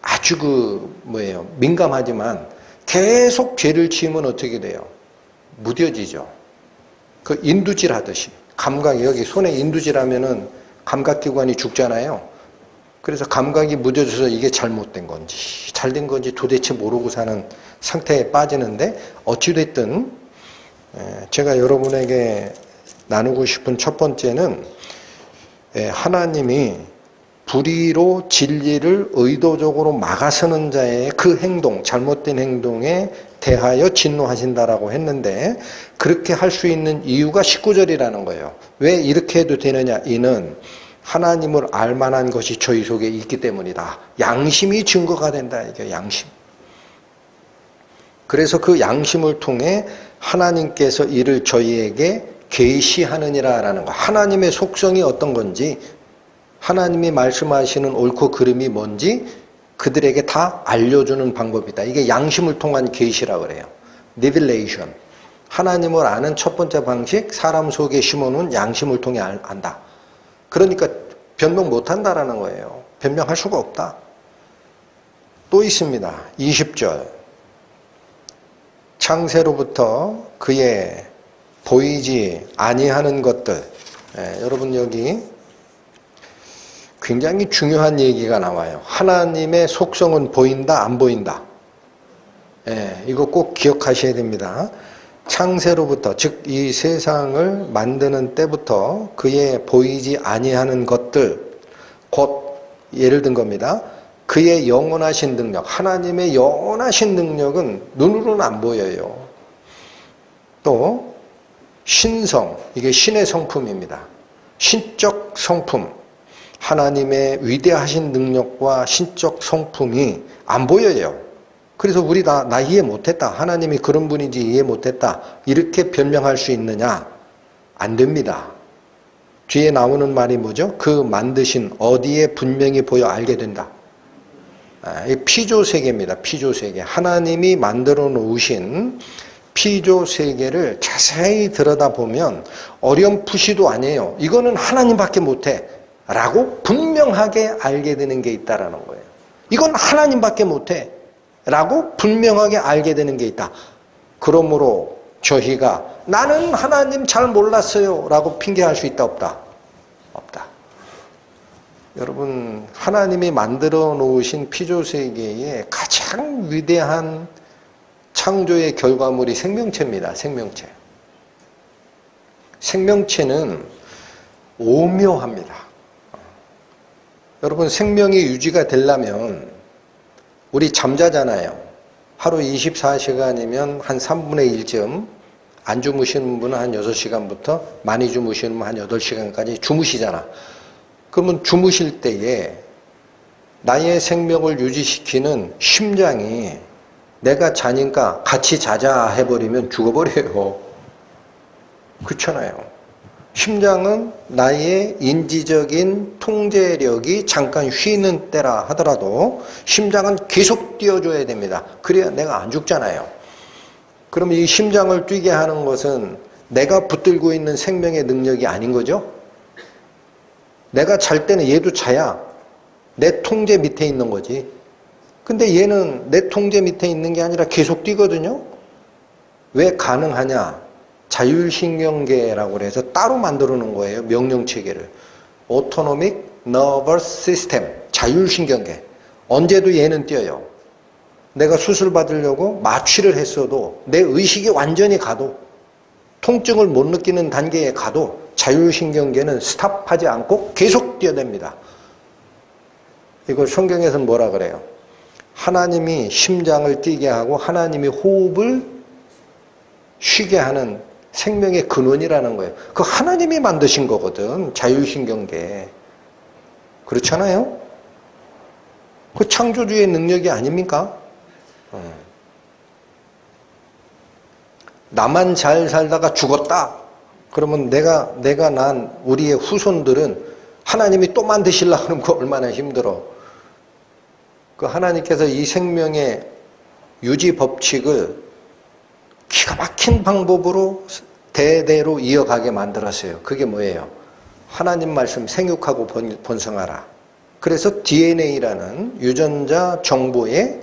아주 민감하지만 계속 죄를 지으면 어떻게 돼요? 무뎌지죠. 그 인두질 하듯이. 감각이, 여기 손에 인두질 하면은 감각기관이 죽잖아요. 그래서 감각이 무뎌져서 이게 잘못된 건지 잘된 건지 도대체 모르고 사는 상태에 빠지는데, 어찌됐든 제가 여러분에게 나누고 싶은 첫 번째는, 하나님이 불의로 진리를 의도적으로 막아서는 자의 그 행동, 잘못된 행동에 대하여 진노하신다라고 했는데, 그렇게 할 수 있는 이유가 19절이라는 거예요. 왜 이렇게 해도 되느냐? 이는 하나님을 알만한 것이 저희 속에 있기 때문이다. 양심이 증거가 된다. 이게 양심. 그래서 그 양심을 통해 하나님께서 이를 저희에게 계시하느니라라는 거. 하나님의 속성이 어떤 건지, 하나님이 말씀하시는 옳고 그름이 뭔지 그들에게 다 알려주는 방법이다. 이게 양심을 통한 계시라 그래요. 리빌레이션. 하나님을 아는 첫 번째 방식, 사람 속에 심어놓은 양심을 통해 안다. 그러니까 변명 못한다라는 거예요. 변명할 수가 없다. 또 있습니다. 20절. 창세로부터 그의 보이지 아니하는 것들. 여러분 여기 굉장히 중요한 얘기가 나와요. 하나님의 속성은 보인다, 안 보인다? 이거 꼭 기억하셔야 됩니다. 창세로부터, 즉 이 세상을 만드는 때부터 그의 보이지 아니하는 것들, 곧 예를 든 겁니다. 그의 영원하신 능력, 하나님의 영원하신 능력은 눈으로는 안 보여요. 또 신성, 이게 신의 성품입니다. 신적 성품, 하나님의 위대하신 능력과 신적 성품이 안 보여요. 그래서 우리 나 이해 못했다. 하나님이 그런 분인지 이해 못했다. 이렇게 변명할 수 있느냐? 안 됩니다. 뒤에 나오는 말이 뭐죠? 그 만드신 어디에 분명히 보여 알게 된다. 피조세계입니다. 피조세계. 하나님이 만들어 놓으신 피조세계를 자세히 들여다보면 어렴풋이도 아니에요. 이거는 하나님밖에 못해. 라고 분명하게 알게 되는 게 있다라는 거예요. 이건 하나님밖에 못해. 라고 분명하게 알게 되는 게 있다. 그러므로 저희가 나는 하나님 잘 몰랐어요. 라고 핑계할 수 있다, 없다? 없다. 여러분, 하나님이 만들어 놓으신 피조세계의 가장 위대한 창조의 결과물이 생명체입니다. 생명체. 생명체는 오묘합니다. 여러분, 생명이 유지가 되려면 우리 잠자잖아요. 하루 24시간이면 한 3분의 1쯤, 안 주무시는 분은 한 6시간부터 많이 주무시는 분은 한 8시간까지 주무시잖아. 그러면 주무실 때에 나의 생명을 유지시키는 심장이 내가 자니까 같이 자자 해버리면 죽어버려요. 그렇잖아요. 심장은 나의 인지적인 통제력이 잠깐 쉬는 때라 하더라도 심장은 계속 뛰어줘야 됩니다. 그래야 내가 안 죽잖아요. 그러면 이 심장을 뛰게 하는 것은 내가 붙들고 있는 생명의 능력이 아닌 거죠? 내가 잘 때는 얘도 자야 내 통제 밑에 있는 거지. 근데 얘는 내 통제 밑에 있는 게 아니라 계속 뛰거든요? 왜 가능하냐? 자율신경계라고 해서 따로 만들어 놓은 거예요. 명령체계를. Autonomic Nervous System, 자율신경계. 언제도 얘는 뛰어요. 내가 수술 받으려고 마취를 했어도 내 의식이 완전히 가도, 통증을 못 느끼는 단계에 가도 자율신경계는 스탑하지 않고 계속 뛰어댑니다. 이걸 성경에서는 뭐라 그래요? 하나님이 심장을 뛰게 하고 하나님이 호흡을 쉬게 하는 생명의 근원이라는 거예요. 그 하나님이 만드신 거거든. 자율신경계. 그렇잖아요? 그 창조주의 능력이 아닙니까? 나만 잘 살다가 죽었다. 그러면 내가 난 우리의 후손들은 하나님이 또 만드시려고 하면 그 얼마나 힘들어. 그 하나님께서 이 생명의 유지 법칙을 기가 막힌 방법으로 대대로 이어가게 만들었어요. 그게 뭐예요? 하나님 말씀 생육하고 번성하라. 그래서 DNA라는 유전자 정보에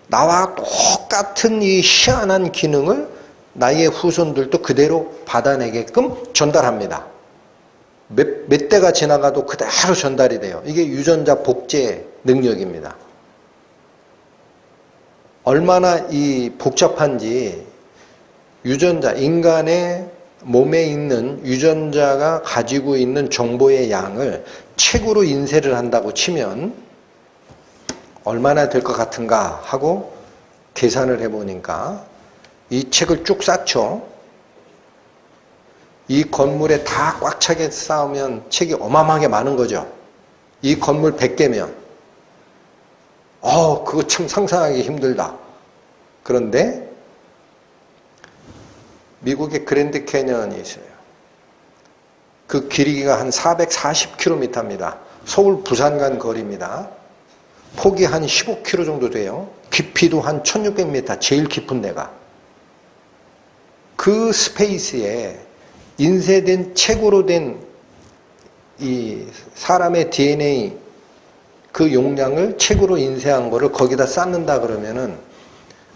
나와 똑같은 이 희한한 기능을 나의 후손들도 그대로 받아내게끔 전달합니다. 몇 대가 지나가도 그대로 전달이 돼요. 이게 유전자 복제 능력입니다. 얼마나 이 복잡한지 유전자, 인간의 몸에 있는 유전자가 가지고 있는 정보의 양을 책으로 인쇄를 한다고 치면 얼마나 될 것 같은가 하고 계산을 해보니까 이 책을 쭉 쌓죠. 이 건물에 다 꽉 차게 쌓으면 책이 어마어마하게 많은 거죠. 이 건물 100개면 그거 참 상상하기 힘들다. 그런데 미국의 그랜드 캐년이 있어요. 그 길이가 한 440km입니다. 서울 부산 간 거리입니다. 폭이 한 15km 정도 돼요. 깊이도 한 1600m, 제일 깊은 데가. 그 스페이스에 인쇄된 책으로 된 이 사람의 DNA 그 용량을 책으로 인쇄한 거를 거기다 쌓는다 그러면은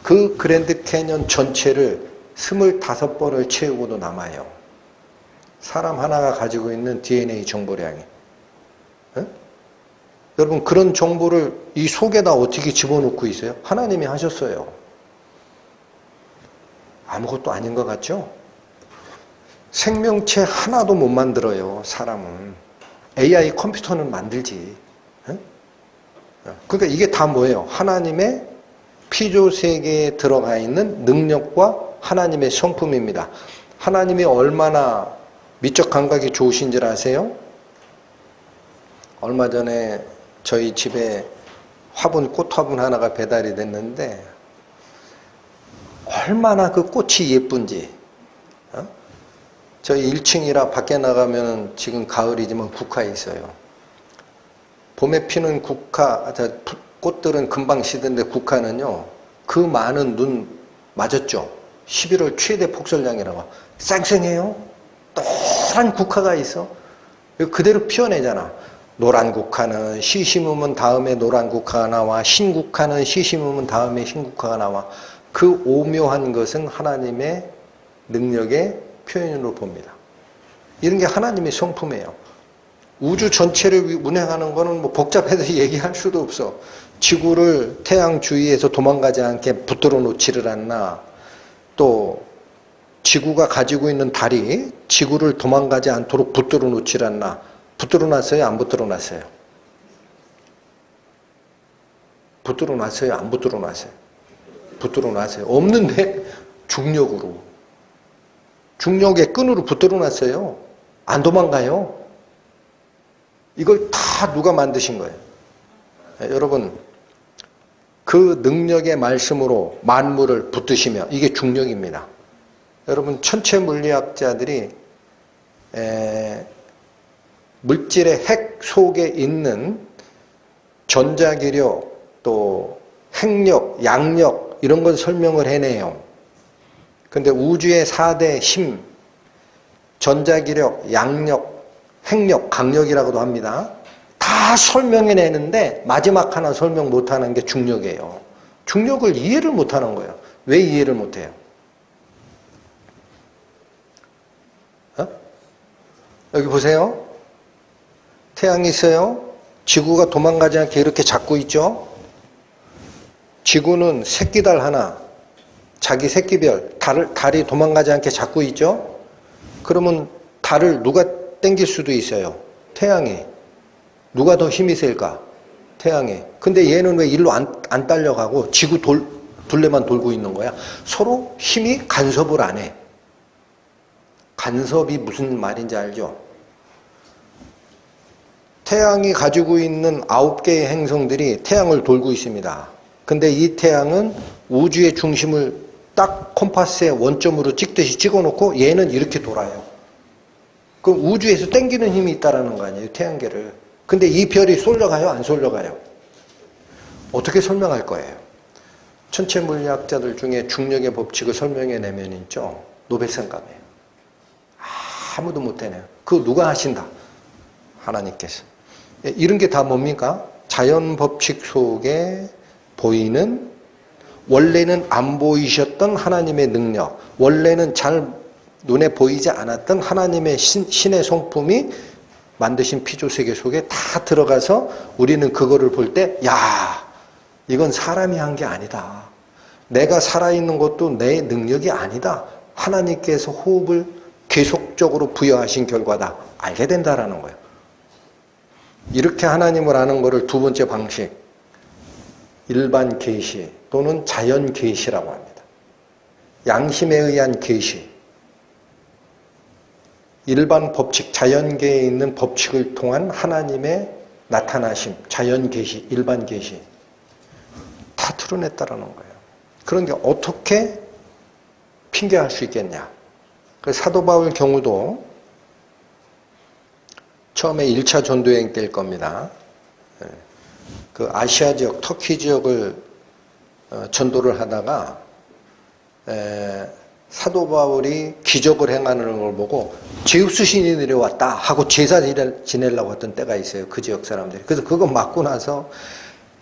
그 그랜드 캐년 전체를 25번을 채우고도 남아요. 사람 하나가 가지고 있는 DNA 정보량이. 에? 여러분 그런 정보를 이 속에다 어떻게 집어넣고 있어요? 하나님이 하셨어요. 아무것도 아닌 것 같죠? 생명체 하나도 못 만들어요, 사람은. AI 컴퓨터는 만들지. 에? 그러니까 이게 다 뭐예요? 하나님의 피조세계에 들어가 있는 능력과 하나님의 성품입니다. 하나님이 얼마나 미적 감각이 좋으신 줄 아세요? 얼마 전에 저희 집에 꽃 화분 하나가 배달이 됐는데 얼마나 그 꽃이 예쁜지. 저희 1층이라 밖에 나가면 지금 가을이지만 국화에 있어요. 봄에 피는 꽃들은 금방 시든데 국화는요, 그 많은 눈 맞았죠? 11월 최대 폭설량이라고. 쌩쌩해요. 노란 국화가 있어. 그대로 피어내잖아. 노란 국화는 씨 심으면 다음에 노란 국화가 나와. 흰 국화는 씨 심으면 다음에 흰 국화가 나와. 그 오묘한 것은 하나님의 능력의 표현으로 봅니다. 이런 게 하나님의 성품이에요. 우주 전체를 운행하는 거는 뭐 복잡해서 얘기할 수도 없어. 지구를 태양 주위에서 도망가지 않게 붙들어 놓지를 않나. 또 지구가 가지고 있는 달이 지구를 도망가지 않도록 붙들어 놓지를 않나. 붙들어 놨어요? 안 붙들어 놨어요? 붙들어 놨어요? 안 붙들어 놨어요? 붙들어 놨어요. 없는데 중력으로. 중력의 끈으로 붙들어 놨어요. 안 도망가요. 이걸 다 누가 만드신 거예요? 여러분, 그 능력의 말씀으로 만물을 붙드시며, 이게 중력입니다. 여러분, 천체 물리학자들이 물질의 핵 속에 있는 전자기력, 또 핵력, 양력 이런 걸 설명을 해내요. 근데 우주의 4대 힘, 전자기력, 양력, 핵력, 강력이라고도 합니다. 다 설명해내는데 마지막 하나 설명 못하는 게 중력이에요. 중력을 이해를 못하는 거예요. 왜 이해를 못해요? 여기 보세요. 태양이 있어요. 지구가 도망가지 않게 이렇게 잡고 있죠. 지구는 새끼달 하나, 자기 새끼별, 달이 도망가지 않게 잡고 있죠. 그러면 달을 누가 땡길 수도 있어요? 태양이. 누가 더 힘이 셀까? 태양이. 근데 얘는 왜 일로 안 딸려가고 지구 둘레만 돌고 있는 거야? 서로 힘이 간섭을 안 해. 간섭이 무슨 말인지 알죠? 태양이 가지고 있는 9개의 행성들이 태양을 돌고 있습니다. 근데 이 태양은 우주의 중심을 딱 콤파스의 원점으로 찍듯이 찍어놓고 얘는 이렇게 돌아요. 그럼 우주에서 당기는 힘이 있다는 거 아니에요, 태양계를. 근데 이 별이 쏠려가요, 안 쏠려가요? 어떻게 설명할 거예요? 천체 물리학자들 중에 중력의 법칙을 설명해내면 있죠, 노벨상감이에요. 아무도 못해내요. 그거 누가 하신다? 하나님께서. 이런 게 다 뭡니까? 자연 법칙 속에 보이는, 원래는 안 보이셨던 하나님의 능력, 원래는 잘 눈에 보이지 않았던 하나님의 신의 성품이 만드신 피조세계 속에 다 들어가서 우리는 그거를 볼 때, 야, 이건 사람이 한 게 아니다. 내가 살아있는 것도 내 능력이 아니다. 하나님께서 호흡을 계속적으로 부여하신 결과다. 알게 된다라는 거예요. 이렇게 하나님을 아는 것을 두 번째 방식, 일반 계시 또는 자연 계시라고 합니다. 양심에 의한 계시. 일반 법칙, 자연계에 있는 법칙을 통한 하나님의 나타나심, 자연 계시, 일반 계시 다 드러냈다라는 거예요. 그런 게 어떻게 핑계할 수 있겠냐? 사도 바울 경우도 처음에 1차 전도여행 때일 겁니다. 그 아시아 지역, 터키 지역을 전도를 하다가 사도 바울이 기적을 행하는 걸 보고 제우스 신이 내려왔다 하고 제사 지내려고 했던 때가 있어요, 그 지역 사람들이. 그래서 그거 맞고 나서,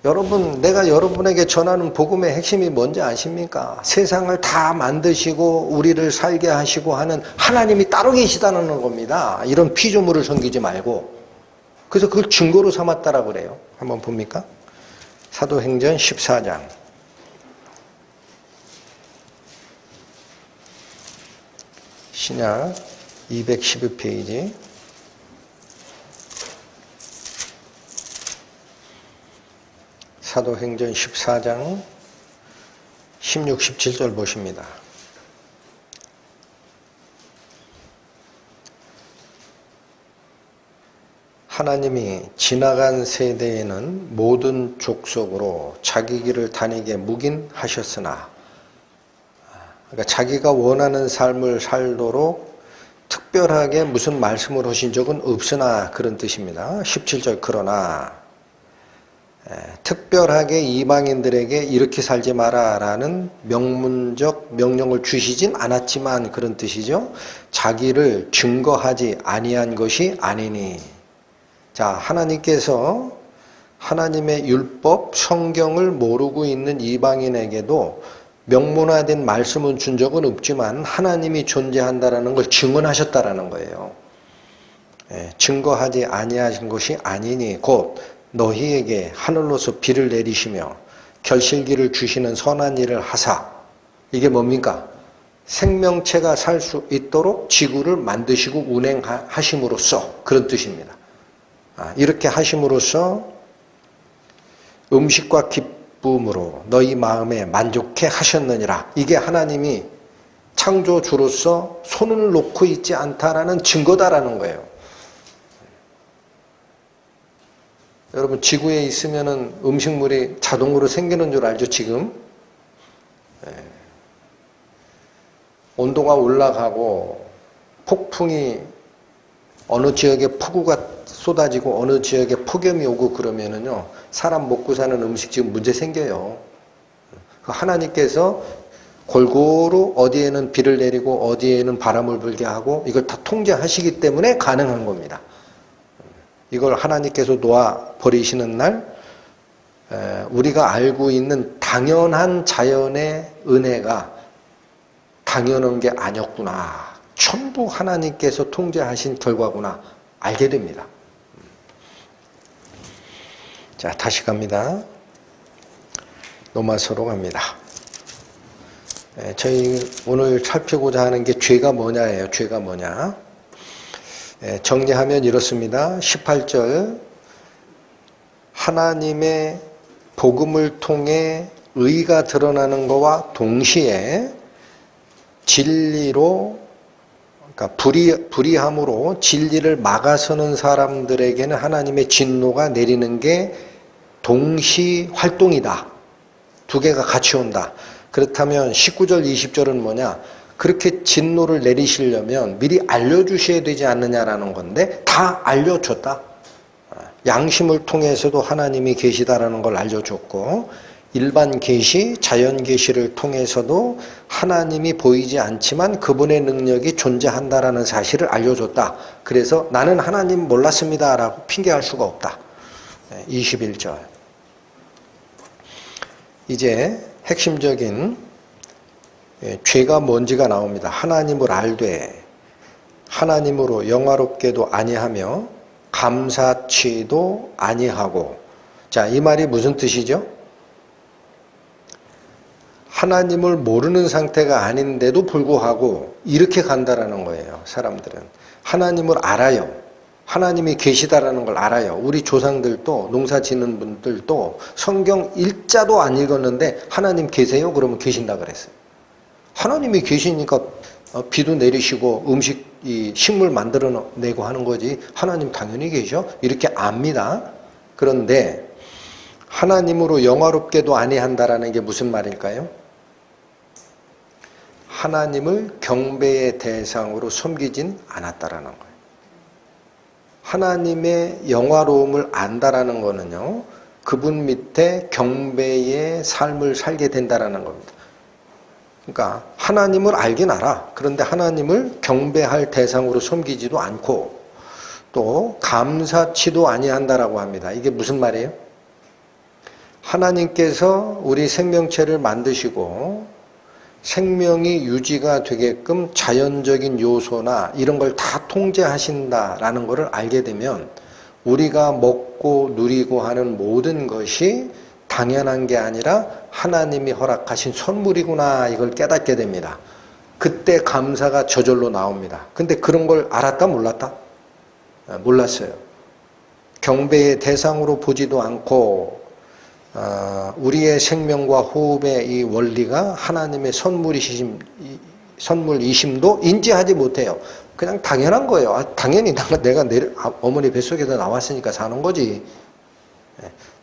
여러분, 내가 여러분에게 전하는 복음의 핵심이 뭔지 아십니까? 세상을 다 만드시고 우리를 살게 하시고 하는 하나님이 따로 계시다는 겁니다. 이런 피조물을 섬기지 말고. 그래서 그걸 증거로 삼았다라고 그래요. 한번 봅니까? 사도행전 14장. 신약 212페이지. 사도행전 14장 16, 17절 보십니다. 하나님이 지나간 세대에는 모든 족속으로 자기 길을 다니게 묵인하셨으나, 그러니까 자기가 원하는 삶을 살도록 특별하게 무슨 말씀을 하신 적은 없으나, 그런 뜻입니다. 17절, 그러나 특별하게 이방인들에게 이렇게 살지 마라 라는 명문적 명령을 주시진 않았지만, 그런 뜻이죠. 자기를 증거하지 아니한 것이 아니니. 자, 하나님께서 하나님의 율법, 성경을 모르고 있는 이방인에게도 명문화된 말씀은 준 적은 없지만 하나님이 존재한다라는 걸 증언하셨다라는 거예요. 증거하지 아니하신 것이 아니니 곧 너희에게 하늘로서 비를 내리시며 결실기를 주시는 선한 일을 하사. 이게 뭡니까? 생명체가 살 수 있도록 지구를 만드시고 운행하심으로써, 그런 뜻입니다. 이렇게 하심으로써 음식과 기쁨으로 너희 마음에 만족해 하셨느니라. 이게 하나님이 창조주로서 손을 놓고 있지 않다라는 증거다라는 거예요. 여러분, 지구에 있으면은 음식물이 자동으로 생기는 줄 알죠, 지금? 온도가 올라가고 폭풍이, 어느 지역에 폭우가 쏟아지고 어느 지역에 폭염이 오고 그러면은요, 사람 먹고 사는 음식 지금 문제 생겨요. 하나님께서 골고루 어디에는 비를 내리고 어디에는 바람을 불게 하고 이걸 다 통제하시기 때문에 가능한 겁니다. 이걸 하나님께서 놓아버리시는 날 우리가 알고 있는 당연한 자연의 은혜가 당연한 게 아니었구나, 전부 하나님께서 통제하신 결과구나 알게 됩니다. 자, 다시 갑니다. 로마서로 갑니다. 저희 오늘 살피고자 하는 게 죄가 뭐냐예요. 죄가 뭐냐. 정리하면 이렇습니다. 18절, 하나님의 복음을 통해 의가 드러나는 것과 동시에 진리로, 그러니까 불의함으로 진리를 막아서는 사람들에게는 하나님의 진노가 내리는 게 동시 활동이다. 두 개가 같이 온다. 그렇다면 19절, 20절은 뭐냐? 그렇게 진노를 내리시려면 미리 알려주셔야 되지 않느냐라는 건데 다 알려줬다. 양심을 통해서도 하나님이 계시다라는 걸 알려줬고 일반 계시, 자연 계시를 통해서도 하나님이 보이지 않지만 그분의 능력이 존재한다라는 사실을 알려줬다. 그래서 나는 하나님 몰랐습니다라고 핑계할 수가 없다. 21절. 이제 핵심적인 죄가 뭔지가 나옵니다. 하나님을 알되 하나님으로 영화롭게도 아니하며 감사치도 아니하고. 자, 이 말이 무슨 뜻이죠? 하나님을 모르는 상태가 아닌데도 불구하고 이렇게 간다라는 거예요. 사람들은 하나님을 알아요. 하나님이 계시다라는 걸 알아요. 우리 조상들도 농사 짓는 분들도 성경 일자도 안 읽었는데 하나님 계세요? 그러면 계신다 그랬어요. 하나님이 계시니까 비도 내리시고 식물 만들어내고 하는 거지 하나님 당연히 계셔? 이렇게 압니다. 그런데 하나님으로 영화롭게도 아니한다라는 게 무슨 말일까요? 하나님을 경배의 대상으로 섬기진 않았다라는 거예요. 하나님의 영화로움을 안다라는 거는요, 그분 밑에 경배의 삶을 살게 된다라는 겁니다. 그러니까 하나님을 알긴 알아. 그런데 하나님을 경배할 대상으로 섬기지도 않고 또 감사치도 아니한다라고 합니다. 이게 무슨 말이에요? 하나님께서 우리 생명체를 만드시고 생명이 유지가 되게끔 자연적인 요소나 이런 걸 다 통제하신다라는 것을 알게 되면 우리가 먹고 누리고 하는 모든 것이 당연한 게 아니라 하나님이 허락하신 선물이구나 이걸 깨닫게 됩니다. 그때 감사가 저절로 나옵니다. 근데 그런 걸 알았다 몰랐다? 몰랐어요. 경배의 대상으로 보지도 않고 우리의 생명과 호흡의 이 원리가 하나님의 선물이심도 인지하지 못해요. 그냥 당연한 거예요. 당연히 내가 어머니 뱃속에서 나왔으니까 사는 거지.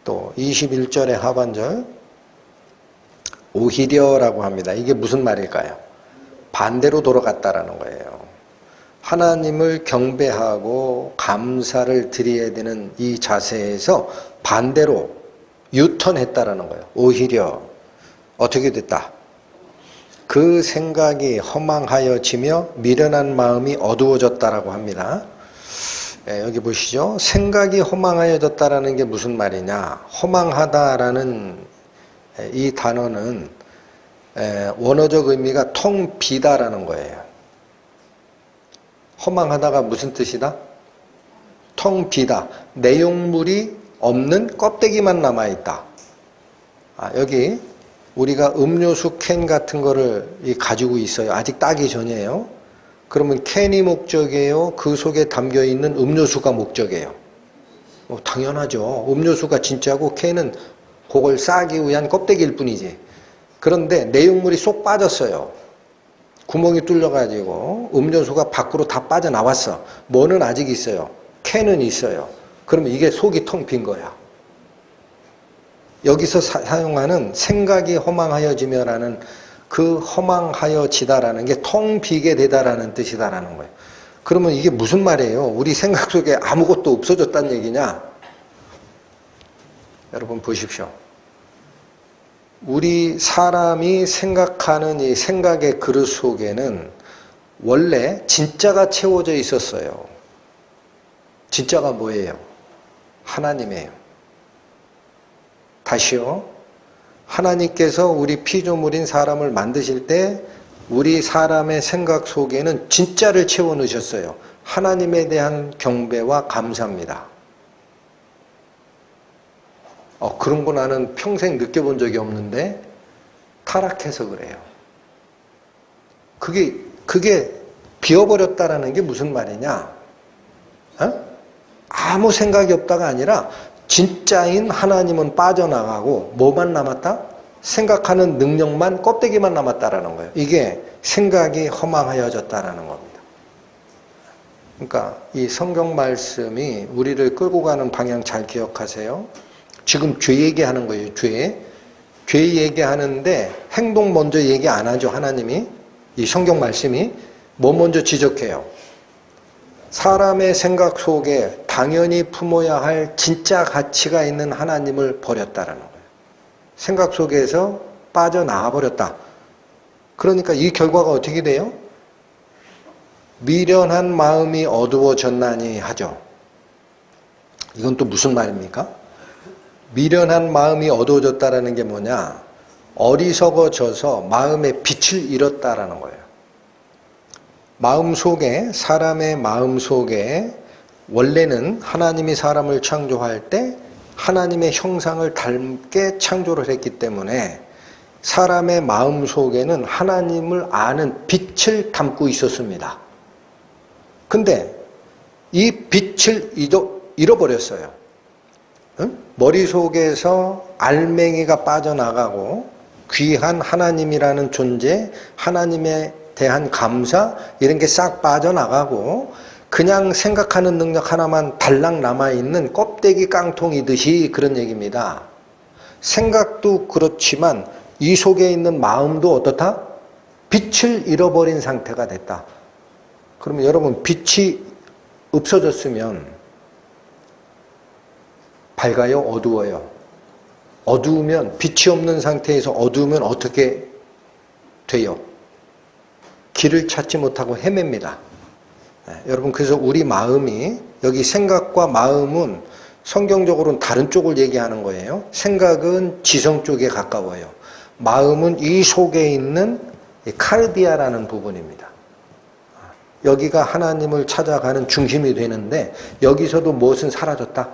또 21절의 하반절 오히려라고 합니다. 이게 무슨 말일까요? 반대로 돌아갔다라는 거예요. 하나님을 경배하고 감사를 드려야 되는 이 자세에서 반대로 유턴했다라는 거예요. 오히려 어떻게 됐다? 그 생각이 허망하여지며 미련한 마음이 어두워졌다라고 합니다. 여기 보시죠. 생각이 허망하여졌다라는 게 무슨 말이냐? 허망하다라는 이 단어는 원어적 의미가 텅 비다라는 거예요. 허망하다가 무슨 뜻이다? 텅 비다. 내용물이 없는 껍데기만 남아있다. 여기 우리가 음료수 캔 같은 거를 가지고 있어요. 아직 따기 전이에요. 그러면 캔이 목적이에요? 그 속에 담겨있는 음료수가 목적이에요? 당연하죠. 음료수가 진짜고 캔은 그걸 싸기 위한 껍데기일 뿐이지. 그런데 내용물이 쏙 빠졌어요. 구멍이 뚫려가지고 음료수가 밖으로 다 빠져나왔어. 뭐는 아직 있어요? 캔은 있어요. 그러면 이게 속이 텅 빈 거야. 여기서 사용하는 생각이 허망하여지며라는 그 허망하여지다라는 게 텅 비게 되다라는 뜻이다라는 거예요. 그러면 이게 무슨 말이에요? 우리 생각 속에 아무것도 없어졌다는 얘기냐? 여러분 보십시오. 우리 사람이 생각하는 이 생각의 그릇 속에는 원래 진짜가 채워져 있었어요. 진짜가 뭐예요? 하나님이에요. 다시요. 하나님께서 우리 피조물인 사람을 만드실 때 우리 사람의 생각 속에는 진짜를 채워 넣으셨어요. 하나님에 대한 경배와 감사입니다. 그런 거 나는 평생 느껴본 적이 없는데 타락해서 그래요. 그게 비어버렸다라는 게 무슨 말이냐? 아무 생각이 없다가 아니라 진짜인 하나님은 빠져나가고 뭐만 남았다? 생각하는 능력만 껍데기만 남았다라는 거예요. 이게 생각이 허망하여졌다라는 겁니다. 그러니까 이 성경 말씀이 우리를 끌고 가는 방향 잘 기억하세요. 지금 죄 얘기하는 거예요. 죄 얘기하는데 행동 먼저 얘기 안 하죠. 하나님이. 이 성경 말씀이 뭐 먼저 지적해요. 사람의 생각 속에 당연히 품어야 할 진짜 가치가 있는 하나님을 버렸다라는 거예요. 생각 속에서 빠져나와 버렸다. 그러니까 이 결과가 어떻게 돼요? 미련한 마음이 어두워졌나니 하죠. 이건 또 무슨 말입니까? 미련한 마음이 어두워졌다라는 게 뭐냐? 어리석어져서 마음의 빛을 잃었다라는 거예요. 마음 속에, 사람의 마음 속에 원래는 하나님이 사람을 창조할 때 하나님의 형상을 닮게 창조를 했기 때문에 사람의 마음 속에는 하나님을 아는 빛을 담고 있었습니다. 근데 이 빛을 잃어버렸어요. 응? 머릿속에서 알맹이가 빠져나가고 귀한 하나님이라는 존재, 하나님에 대한 감사 이런 게 싹 빠져나가고 그냥 생각하는 능력 하나만 달랑 남아있는 껍데기 깡통이듯이 그런 얘기입니다. 생각도 그렇지만 이 속에 있는 마음도 어떻다? 빛을 잃어버린 상태가 됐다. 그러면 여러분 빛이 없어졌으면 밝아요? 어두워요? 어두우면 빛이 없는 상태에서 어두우면 어떻게 돼요? 길을 찾지 못하고 헤맵니다. 여러분 그래서 우리 마음이 여기 생각과 마음은 성경적으로는 다른 쪽을 얘기하는 거예요. 생각은 지성 쪽에 가까워요. 마음은 이 속에 있는 카르디아라는 부분입니다. 여기가 하나님을 찾아가는 중심이 되는데 여기서도 무엇은 사라졌다?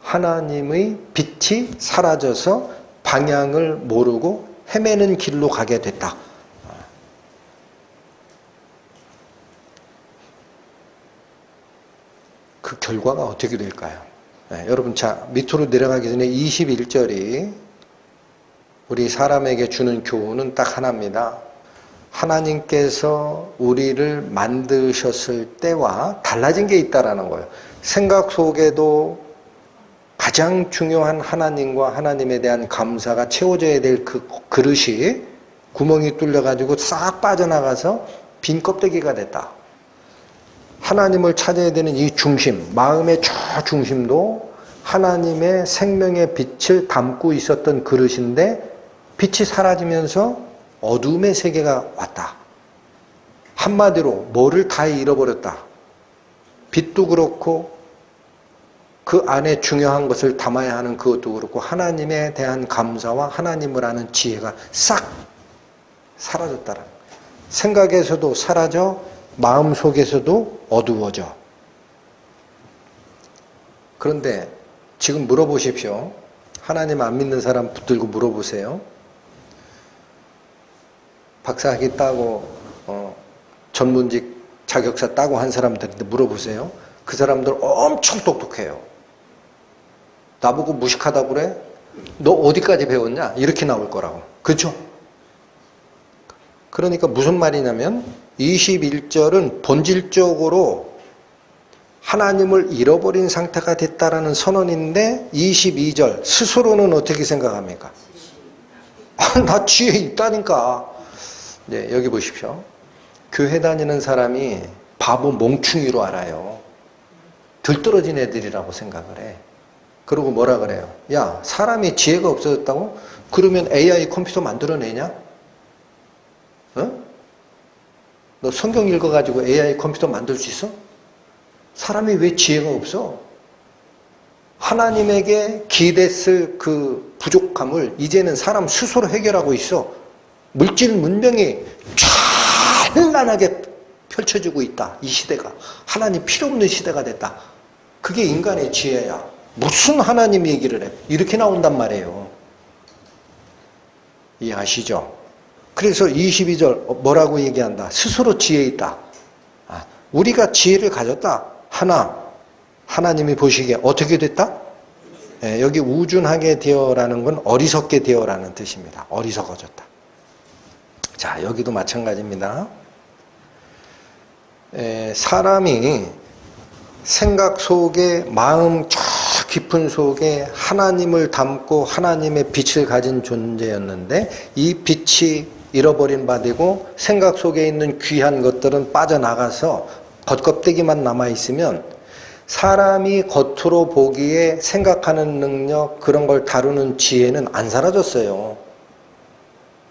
하나님의 빛이 사라져서 방향을 모르고 헤매는 길로 가게 됐다. 그 결과가 어떻게 될까요? 여러분 자 밑으로 내려가기 전에 21절이 우리 사람에게 주는 교훈은 딱 하나입니다. 하나님께서 우리를 만드셨을 때와 달라진 게 있다라는 거예요. 생각 속에도 가장 중요한 하나님과 하나님에 대한 감사가 채워져야 될 그 그릇이 구멍이 뚫려가지고 싹 빠져나가서 빈 껍데기가 됐다. 하나님을 찾아야 되는 이 중심, 마음의 저 중심도 하나님의 생명의 빛을 담고 있었던 그릇인데 빛이 사라지면서 어둠의 세계가 왔다. 한마디로 뭐를 다 잃어버렸다. 빛도 그렇고 그 안에 중요한 것을 담아야 하는 그것도 그렇고 하나님에 대한 감사와 하나님을 아는 지혜가 싹 사라졌다는 거예요. 생각에서도 사라져 마음 속에서도 어두워져. 그런데 지금 물어보십시오. 하나님 안 믿는 사람 붙들고 물어보세요. 박사학위 따고 전문직 자격사 따고 한 사람들한테 물어보세요. 그 사람들 엄청 똑똑해요. 나보고 무식하다고 그래? 너 어디까지 배웠냐? 이렇게 나올 거라고. 그렇죠? 그러니까 무슨 말이냐면 21절은 본질적으로 하나님을 잃어버린 상태가 됐다라는 선언인데 22절 스스로는 어떻게 생각합니까? 나 지혜 있다니까. 네, 여기 보십시오. 교회 다니는 사람이 바보 멍충이로 알아요. 들떨어진 애들이라고 생각을 해. 그리고 뭐라 그래요? 야, 사람이 지혜가 없어졌다고? 그러면 AI 컴퓨터 만들어내냐? 어? 너 성경 읽어가지고 AI 컴퓨터 만들 수 있어? 사람이 왜 지혜가 없어? 하나님에게 기댔을 그 부족함을 이제는 사람 스스로 해결하고 있어. 물질 문명이 찬란하게 펼쳐지고 있다. 이 시대가. 하나님 필요 없는 시대가 됐다. 그게 인간의 지혜야. 무슨 하나님 얘기를 해. 이렇게 나온단 말이에요. 이해하시죠? 그래서 22절 뭐라고 얘기한다? 스스로 지혜 있다. 우리가 지혜를 가졌다. 하나님이 보시기에 어떻게 됐다? 여기 우준하게 되어라는 건 어리석게 되어라는 뜻입니다. 어리석어졌다. 자, 여기도 마찬가지입니다. 사람이 생각 속에, 마음 저 깊은 속에 하나님을 담고 하나님의 빛을 가진 존재였는데 이 빛이 잃어버린 바 되고 생각 속에 있는 귀한 것들은 빠져나가서 겉껍데기만 남아있으면 사람이 겉으로 보기에 생각하는 능력, 그런 걸 다루는 지혜는 안 사라졌어요.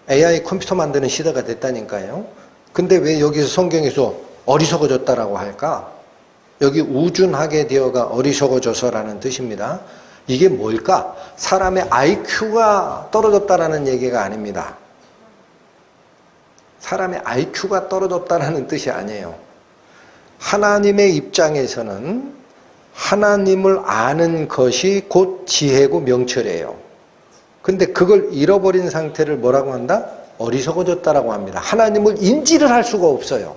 AI 컴퓨터 만드는 시대가 됐다니까요. 근데 왜 여기서 성경에서 어리석어졌다라고 할까? 여기 우준하게 되어가 어리석어져서라는 뜻입니다. 이게 뭘까? 사람의 IQ가 떨어졌다라는 얘기가 아닙니다. 사람의 IQ가 떨어졌다라는 뜻이 아니에요. 하나님의 입장에서는 하나님을 아는 것이 곧 지혜고 명철이에요. 근데 그걸 잃어버린 상태를 뭐라고 한다? 어리석어졌다라고 합니다. 하나님을 인지를 할 수가 없어요.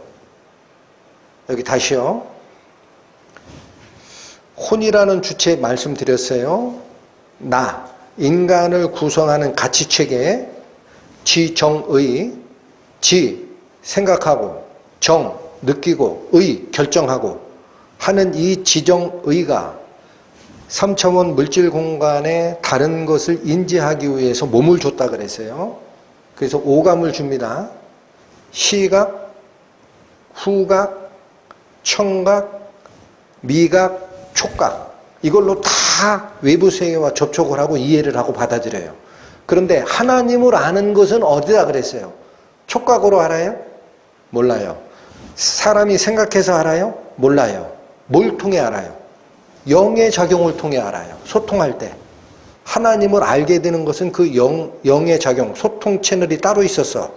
여기 다시요. 혼이라는 주체 말씀드렸어요. 나, 인간을 구성하는 가치체계에 지정의, 지, 생각하고, 정, 느끼고, 의, 결정하고 하는 이 지정의가 3차원 물질 공간에 다른 것을 인지하기 위해서 몸을 줬다 그랬어요. 그래서 오감을 줍니다. 시각, 후각, 청각, 미각, 촉각, 이걸로 다 외부 세계와 접촉을 하고 이해를 하고 받아들여요. 그런데 하나님을 아는 것은 어디다 그랬어요? 촉각으로 알아요? 몰라요. 사람이 생각해서 알아요? 몰라요. 뭘 통해 알아요? 영의 작용을 통해 알아요. 소통할 때. 하나님을 알게 되는 것은 그 영의 작용, 소통 채널이 따로 있었어.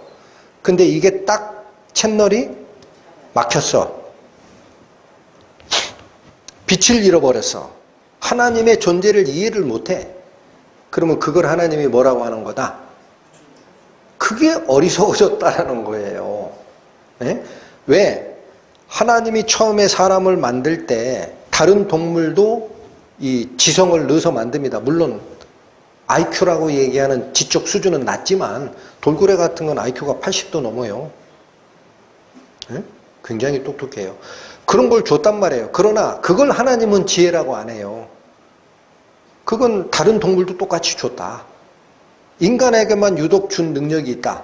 근데 이게 딱 채널이 막혔어. 빛을 잃어버렸어. 하나님의 존재를 이해를 못해. 그러면 그걸 하나님이 뭐라고 하는 거다? 그게 어리석어졌다라는 거예요. 네? 왜? 하나님이 처음에 사람을 만들 때 다른 동물도 이 지성을 넣어서 만듭니다. 물론 IQ라고 얘기하는 지적 수준은 낮지만 돌고래 같은 건 IQ가 80도 넘어요. 네? 굉장히 똑똑해요. 그런 걸 줬단 말이에요. 그러나 그걸 하나님은 지혜라고 안 해요. 그건 다른 동물도 똑같이 줬다. 인간에게만 유독 준 능력이 있다.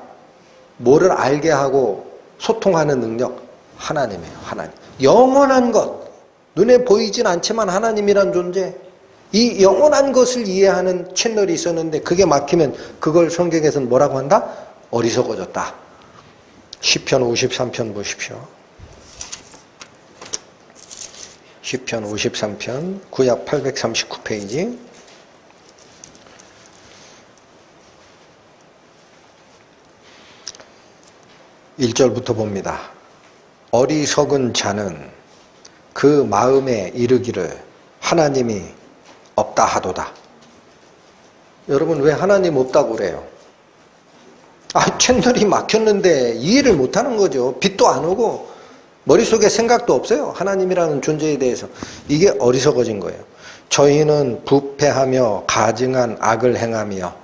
뭐를 알게 하고 소통하는 능력, 하나님이에요. 하나님. 영원한 것, 눈에 보이진 않지만 하나님이란 존재, 이 영원한 것을 이해하는 채널이 있었는데 그게 막히면 그걸 성경에서는 뭐라고 한다? 어리석어졌다. 시편 53편 보십시오. 시편 53편 구약 839페이지 1절부터 봅니다. 어리석은 자는 그 마음에 이르기를 하나님이 없다 하도다. 여러분 왜 하나님 없다고 그래요? 채널이 막혔는데 이해를 못하는 거죠. 빛도 안 오고 머릿속에 생각도 없어요. 하나님이라는 존재에 대해서. 이게 어리석어진 거예요. 저희는 부패하며 가증한 악을 행하며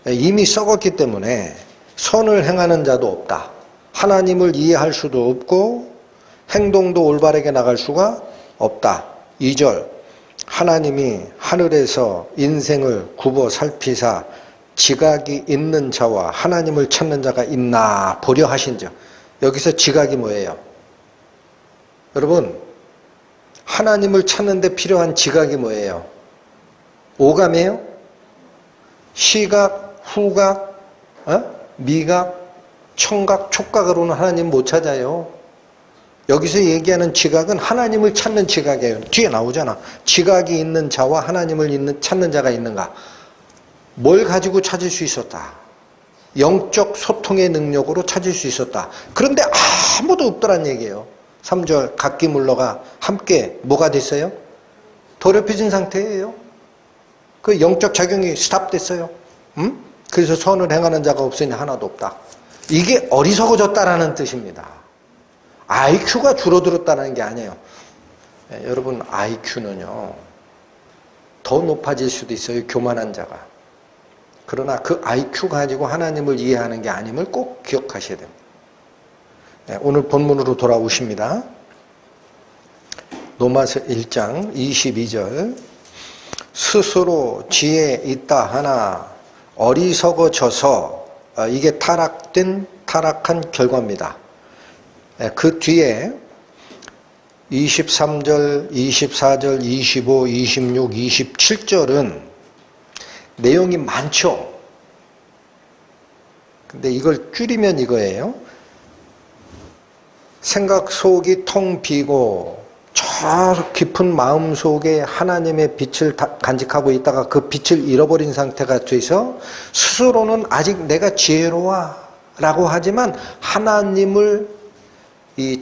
이미 썩었기 때문에 선을 행하는 자도 없다. 하나님을 이해할 수도 없고 행동도 올바르게 나갈 수가 없다. 2절 하나님이 하늘에서 인생을 굽어 살피사 지각이 있는 자와 하나님을 찾는 자가 있나 보려 하신즉. 여기서 지각이 뭐예요? 여러분 하나님을 찾는 데 필요한 지각이 뭐예요? 오감이에요? 시각, 후각, 미각, 청각, 촉각으로는 하나님 못 찾아요. 여기서 얘기하는 지각은 하나님을 찾는 지각이에요. 뒤에 나오잖아. 지각이 있는 자와 하나님을 찾는 자가 있는가? 뭘 가지고 찾을 수 있었다? 영적 소통의 능력으로 찾을 수 있었다. 그런데 아무도 없더란 얘기예요. 3절 각기 물러가 함께 뭐가 됐어요? 더럽혀진 상태예요. 그 영적 작용이 스탑됐어요. 그래서 선을 행하는 자가 없으니 하나도 없다. 이게 어리석어졌다라는 뜻입니다. IQ가 줄어들었다는 게 아니에요. 여러분 IQ는요 더 높아질 수도 있어요. 교만한 자가. 그러나 그 IQ 가지고 하나님을 이해하는 게 아님을 꼭 기억하셔야 됩니다. 오늘 본문으로 돌아오십니다. 로마서 1장 22절 스스로 지혜 있다 하나 어리석어져서 이게 타락한 결과입니다. 그 뒤에 23절, 24절, 25, 26, 27절은 내용이 많죠. 근데 이걸 줄이면 이거예요. 생각 속이 텅 비고 저 깊은 마음 속에 하나님의 빛을 간직하고 있다가 그 빛을 잃어버린 상태가 돼서 스스로는 아직 내가 지혜로워 라고 하지만 하나님을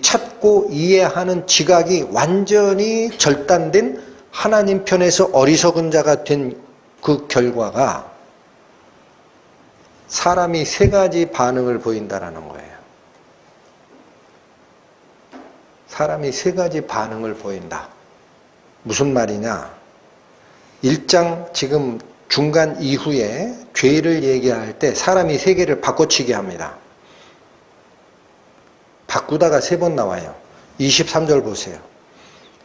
찾고 이해하는 지각이 완전히 절단된 하나님 편에서 어리석은 자가 된 그 결과가 사람이 세 가지 반응을 보인다는 거예요. 사람이 세 가지 반응을 보인다. 무슨 말이냐? 1장 지금 중간 이후에 죄를 얘기할 때 사람이 세 개를 바꿔치기 합니다. 바꾸다가 세 번 나와요. 23절 보세요.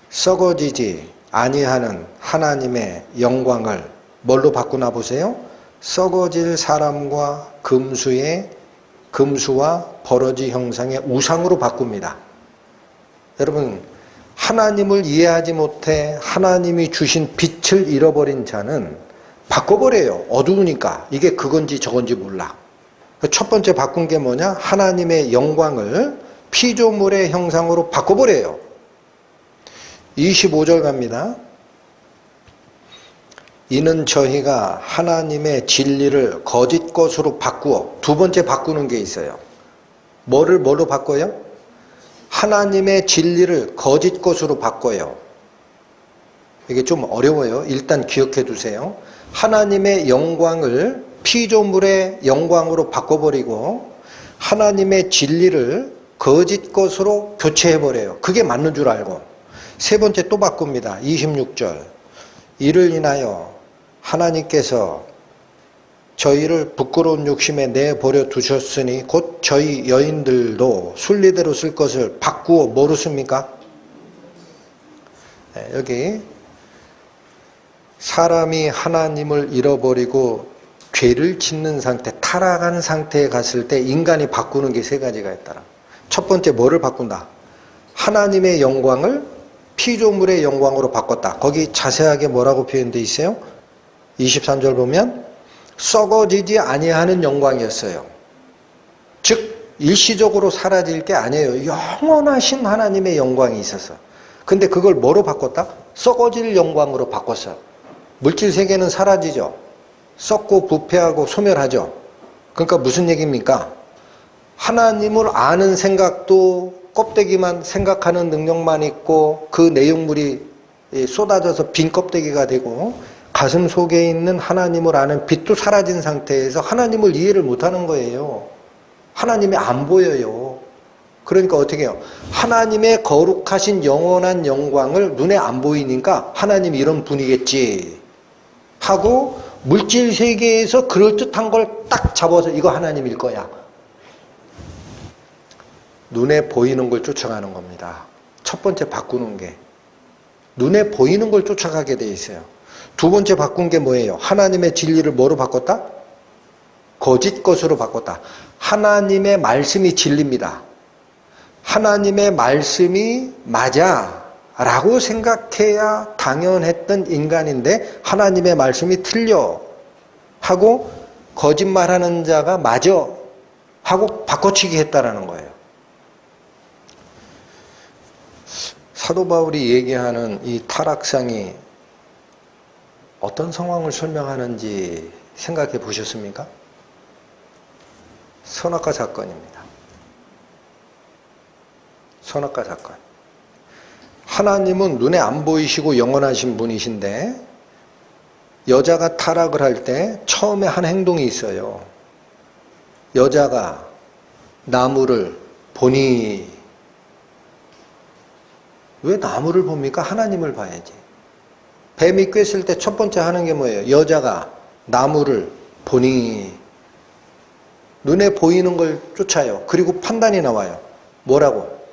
썩어지지 아니하는 하나님의 영광을 뭘로 바꾸나 보세요? 썩어질 사람과 금수와 버러지 형상의 우상으로 바꿉니다. 여러분, 하나님을 이해하지 못해 하나님이 주신 빛을 잃어버린 자는 바꿔버려요. 어두우니까. 이게 그건지 저건지 몰라. 첫 번째 바꾼 게 뭐냐? 하나님의 영광을 피조물의 형상으로 바꿔버려요. 25절 갑니다. 이는 저희가 하나님의 진리를 거짓 것으로 바꾸어. 두 번째 바꾸는 게 있어요. 뭘로 바꿔요? 하나님의 진리를 거짓 것으로 바꿔요. 이게 좀 어려워요. 일단 기억해 두세요. 하나님의 영광을 피조물의 영광으로 바꿔버리고 하나님의 진리를 거짓 것으로 교체해버려요. 그게 맞는 줄 알고. 세 번째 또 바꿉니다. 26절. 이를 인하여 하나님께서 저희를 부끄러운 욕심에 내버려 두셨으니 곧 저희 여인들도 순리대로 쓸 것을 바꾸어 뭐로 씁니까? 여기 사람이 하나님을 잃어버리고 죄를 짓는 상태, 타락한 상태에 갔을 때 인간이 바꾸는 게 세 가지가 있더라. 첫 번째 뭐를 바꾼다? 하나님의 영광을 피조물의 영광으로 바꿨다. 거기 자세하게 뭐라고 표현되어 있어요? 23절 보면 썩어지지 아니하는 영광이었어요. 즉 일시적으로 사라질 게 아니에요. 영원하신 하나님의 영광이 있어서. 근데 그걸 뭐로 바꿨다? 썩어질 영광으로 바꿨어요. 물질 세계는 사라지죠. 썩고 부패하고 소멸하죠. 그러니까 무슨 얘기입니까? 하나님을 아는 생각도 껍데기만 생각하는 능력만 있고 그 내용물이 쏟아져서 빈 껍데기가 되고 가슴 속에 있는 하나님을 아는 빛도 사라진 상태에서 하나님을 이해를 못하는 거예요. 하나님이 안 보여요. 그러니까 어떻게 해요? 하나님의 거룩하신 영원한 영광을 눈에 안 보이니까 하나님 이런 분이겠지 하고 물질 세계에서 그럴듯한 걸 딱 잡아서 이거 하나님일 거야. 눈에 보이는 걸 쫓아가는 겁니다. 첫 번째 바꾸는 게 눈에 보이는 걸 쫓아가게 돼 있어요. 두 번째 바꾼 게 뭐예요? 하나님의 진리를 뭐로 바꿨다? 거짓 것으로 바꿨다. 하나님의 말씀이 진리입니다. 하나님의 말씀이 맞아 라고 생각해야 당연했던 인간인데 하나님의 말씀이 틀려 하고 거짓말하는 자가 맞아 하고 바꿔치기 했다라는 거예요. 사도 바울이 얘기하는 이 타락상이 어떤 상황을 설명하는지 생각해 보셨습니까? 선악과 사건입니다. 선악과 사건. 하나님은 눈에 안 보이시고 영원하신 분이신데 여자가 타락을 할 때 처음에 한 행동이 있어요. 여자가 나무를 보니 왜 나무를 봅니까? 하나님을 봐야지. 뱀이 꿰을 때 첫 번째 하는 게 뭐예요? 여자가 나무를 보니 눈에 보이는 걸 쫓아요. 그리고 판단이 나와요. 뭐라고?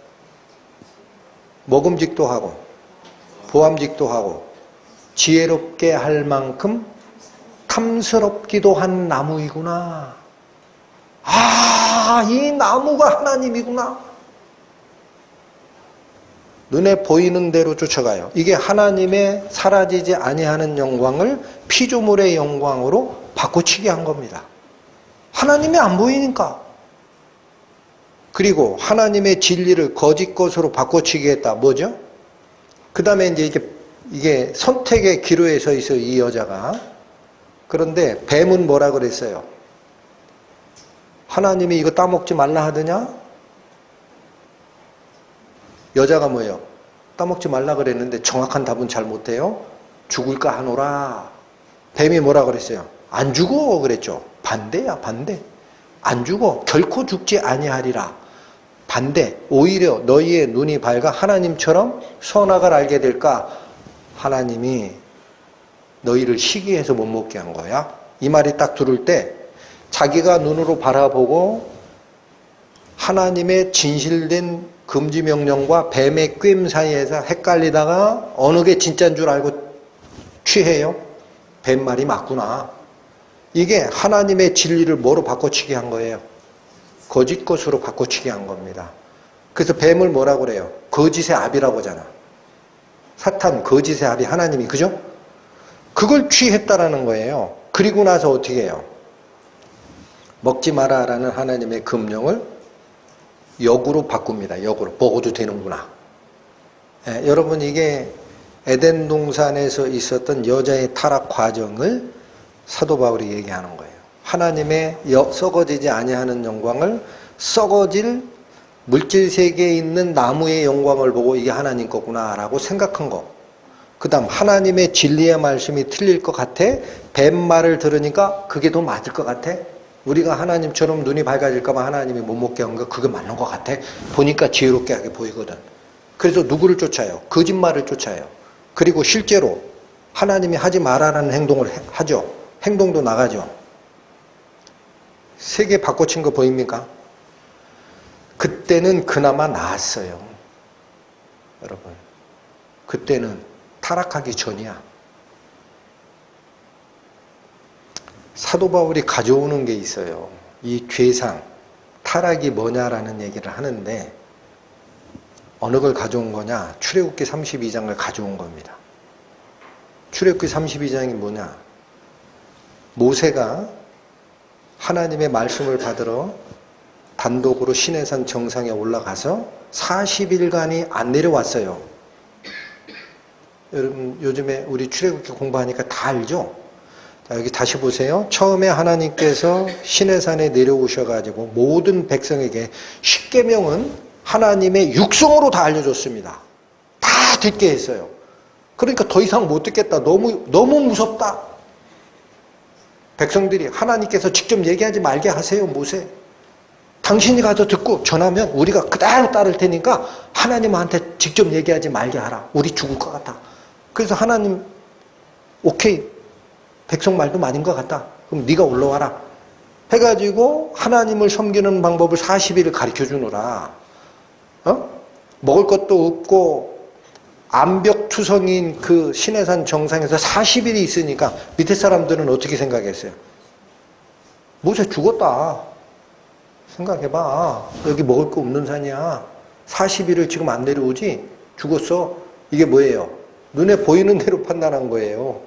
먹음직도 하고 보암직도 하고 지혜롭게 할 만큼 탐스럽기도 한 나무이구나. 아, 이 나무가 하나님이구나. 눈에 보이는 대로 쫓아가요. 이게 하나님의 사라지지 아니하는 영광을 피조물의 영광으로 바꿔치기 한 겁니다. 하나님이 안 보이니까. 그리고 하나님의 진리를 거짓 것으로 바꿔치기 했다. 뭐죠? 그 다음에 이제 이게 선택의 기로에 서 있어요, 이 여자가. 그런데 뱀은 뭐라 그랬어요? 하나님이 이거 따먹지 말라 하더냐? 여자가 뭐예요? 따먹지 말라 그랬는데 정확한 답은 잘 못해요. 죽을까 하노라. 뱀이 뭐라 그랬어요? 안 죽어 그랬죠. 반대야, 반대. 안 죽어. 결코 죽지 아니하리라. 반대. 오히려 너희의 눈이 밝아 하나님처럼 선악을 알게 될까? 하나님이 너희를 시기해서 못 먹게 한 거야. 이 말이 딱 들을 때 자기가 눈으로 바라보고 하나님의 진실된 금지 명령과 뱀의 꾀임 사이에서 헷갈리다가 어느 게 진짜인 줄 알고 취해요. 뱀 말이 맞구나. 이게 하나님의 진리를 뭐로 바꿔치기 한 거예요? 거짓 것으로 바꿔치기 한 겁니다. 그래서 뱀을 뭐라고 그래요? 거짓의 압이라고 하잖아. 사탄, 거짓의 압이 하나님이, 그죠? 그걸 취했다라는 거예요. 그리고 나서 어떻게 해요? 먹지 마라라는 하나님의 금령을 역으로 바꿉니다. 역으로. 먹어도 되는구나. 예, 여러분, 이게 에덴 동산에서 있었던 여자의 타락 과정을 사도 바울이 얘기하는 거예요. 하나님의 썩어지지 아니하는 영광을 썩어질 물질 세계에 있는 나무의 영광을 보고 이게 하나님 거구나라고 생각한 거. 그 다음 하나님의 진리의 말씀이 틀릴 것 같아. 뱀 말을 들으니까 그게 더 맞을 것 같아. 우리가 하나님처럼 눈이 밝아질까 봐 하나님이 못 먹게 한 거 그게 맞는 것 같아. 보니까 지혜롭게 하게 보이거든. 그래서 누구를 쫓아요? 거짓말을 쫓아요. 그리고 실제로 하나님이 하지 말아라는 행동을 하죠. 행동도 나가죠. 세계 바꿔친 거 보입니까? 그때는 그나마 나았어요. 여러분, 그때는 타락하기 전이야. 사도 바울이 가져오는 게 있어요. 이 죄상, 타락이 뭐냐라는 얘기를 하는데 어느 걸 가져온 거냐? 출애굽기 32장을 가져온 겁니다. 출애굽기 32장이 뭐냐? 모세가 하나님의 말씀을 받으러 단독으로 시내산 정상에 올라가서 40일간이 안 내려왔어요. 여러분 요즘에 우리 출애굽기 공부하니까 다 알죠? 자, 여기 다시 보세요. 처음에 하나님께서 시내산에 내려오셔가지고 모든 백성에게 십계명은 하나님의 육성으로 다 알려줬습니다. 다 듣게 했어요. 그러니까 더 이상 못 듣겠다. 너무 무섭다. 백성들이 하나님께서 직접 얘기하지 말게 하세요, 모세. 당신이 가서 듣고 전하면 우리가 그대로 따를 테니까 하나님한테 직접 얘기하지 말게 하라. 우리 죽을 것 같아. 그래서 하나님 오케이. 백성 말도 맞은 것 같다. 그럼 네가 올라와라. 해가지고 하나님을 섬기는 방법을 40일을 가르쳐 주느라 먹을 것도 없고 암벽투성인 그 시내산 정상에서 40일이 있으니까 밑에 사람들은 어떻게 생각했어요? 모세 죽었다. 생각해봐. 여기 먹을 거 없는 산이야. 40일을 지금 안 내려오지? 죽었어. 이게 뭐예요? 눈에 보이는 대로 판단한 거예요.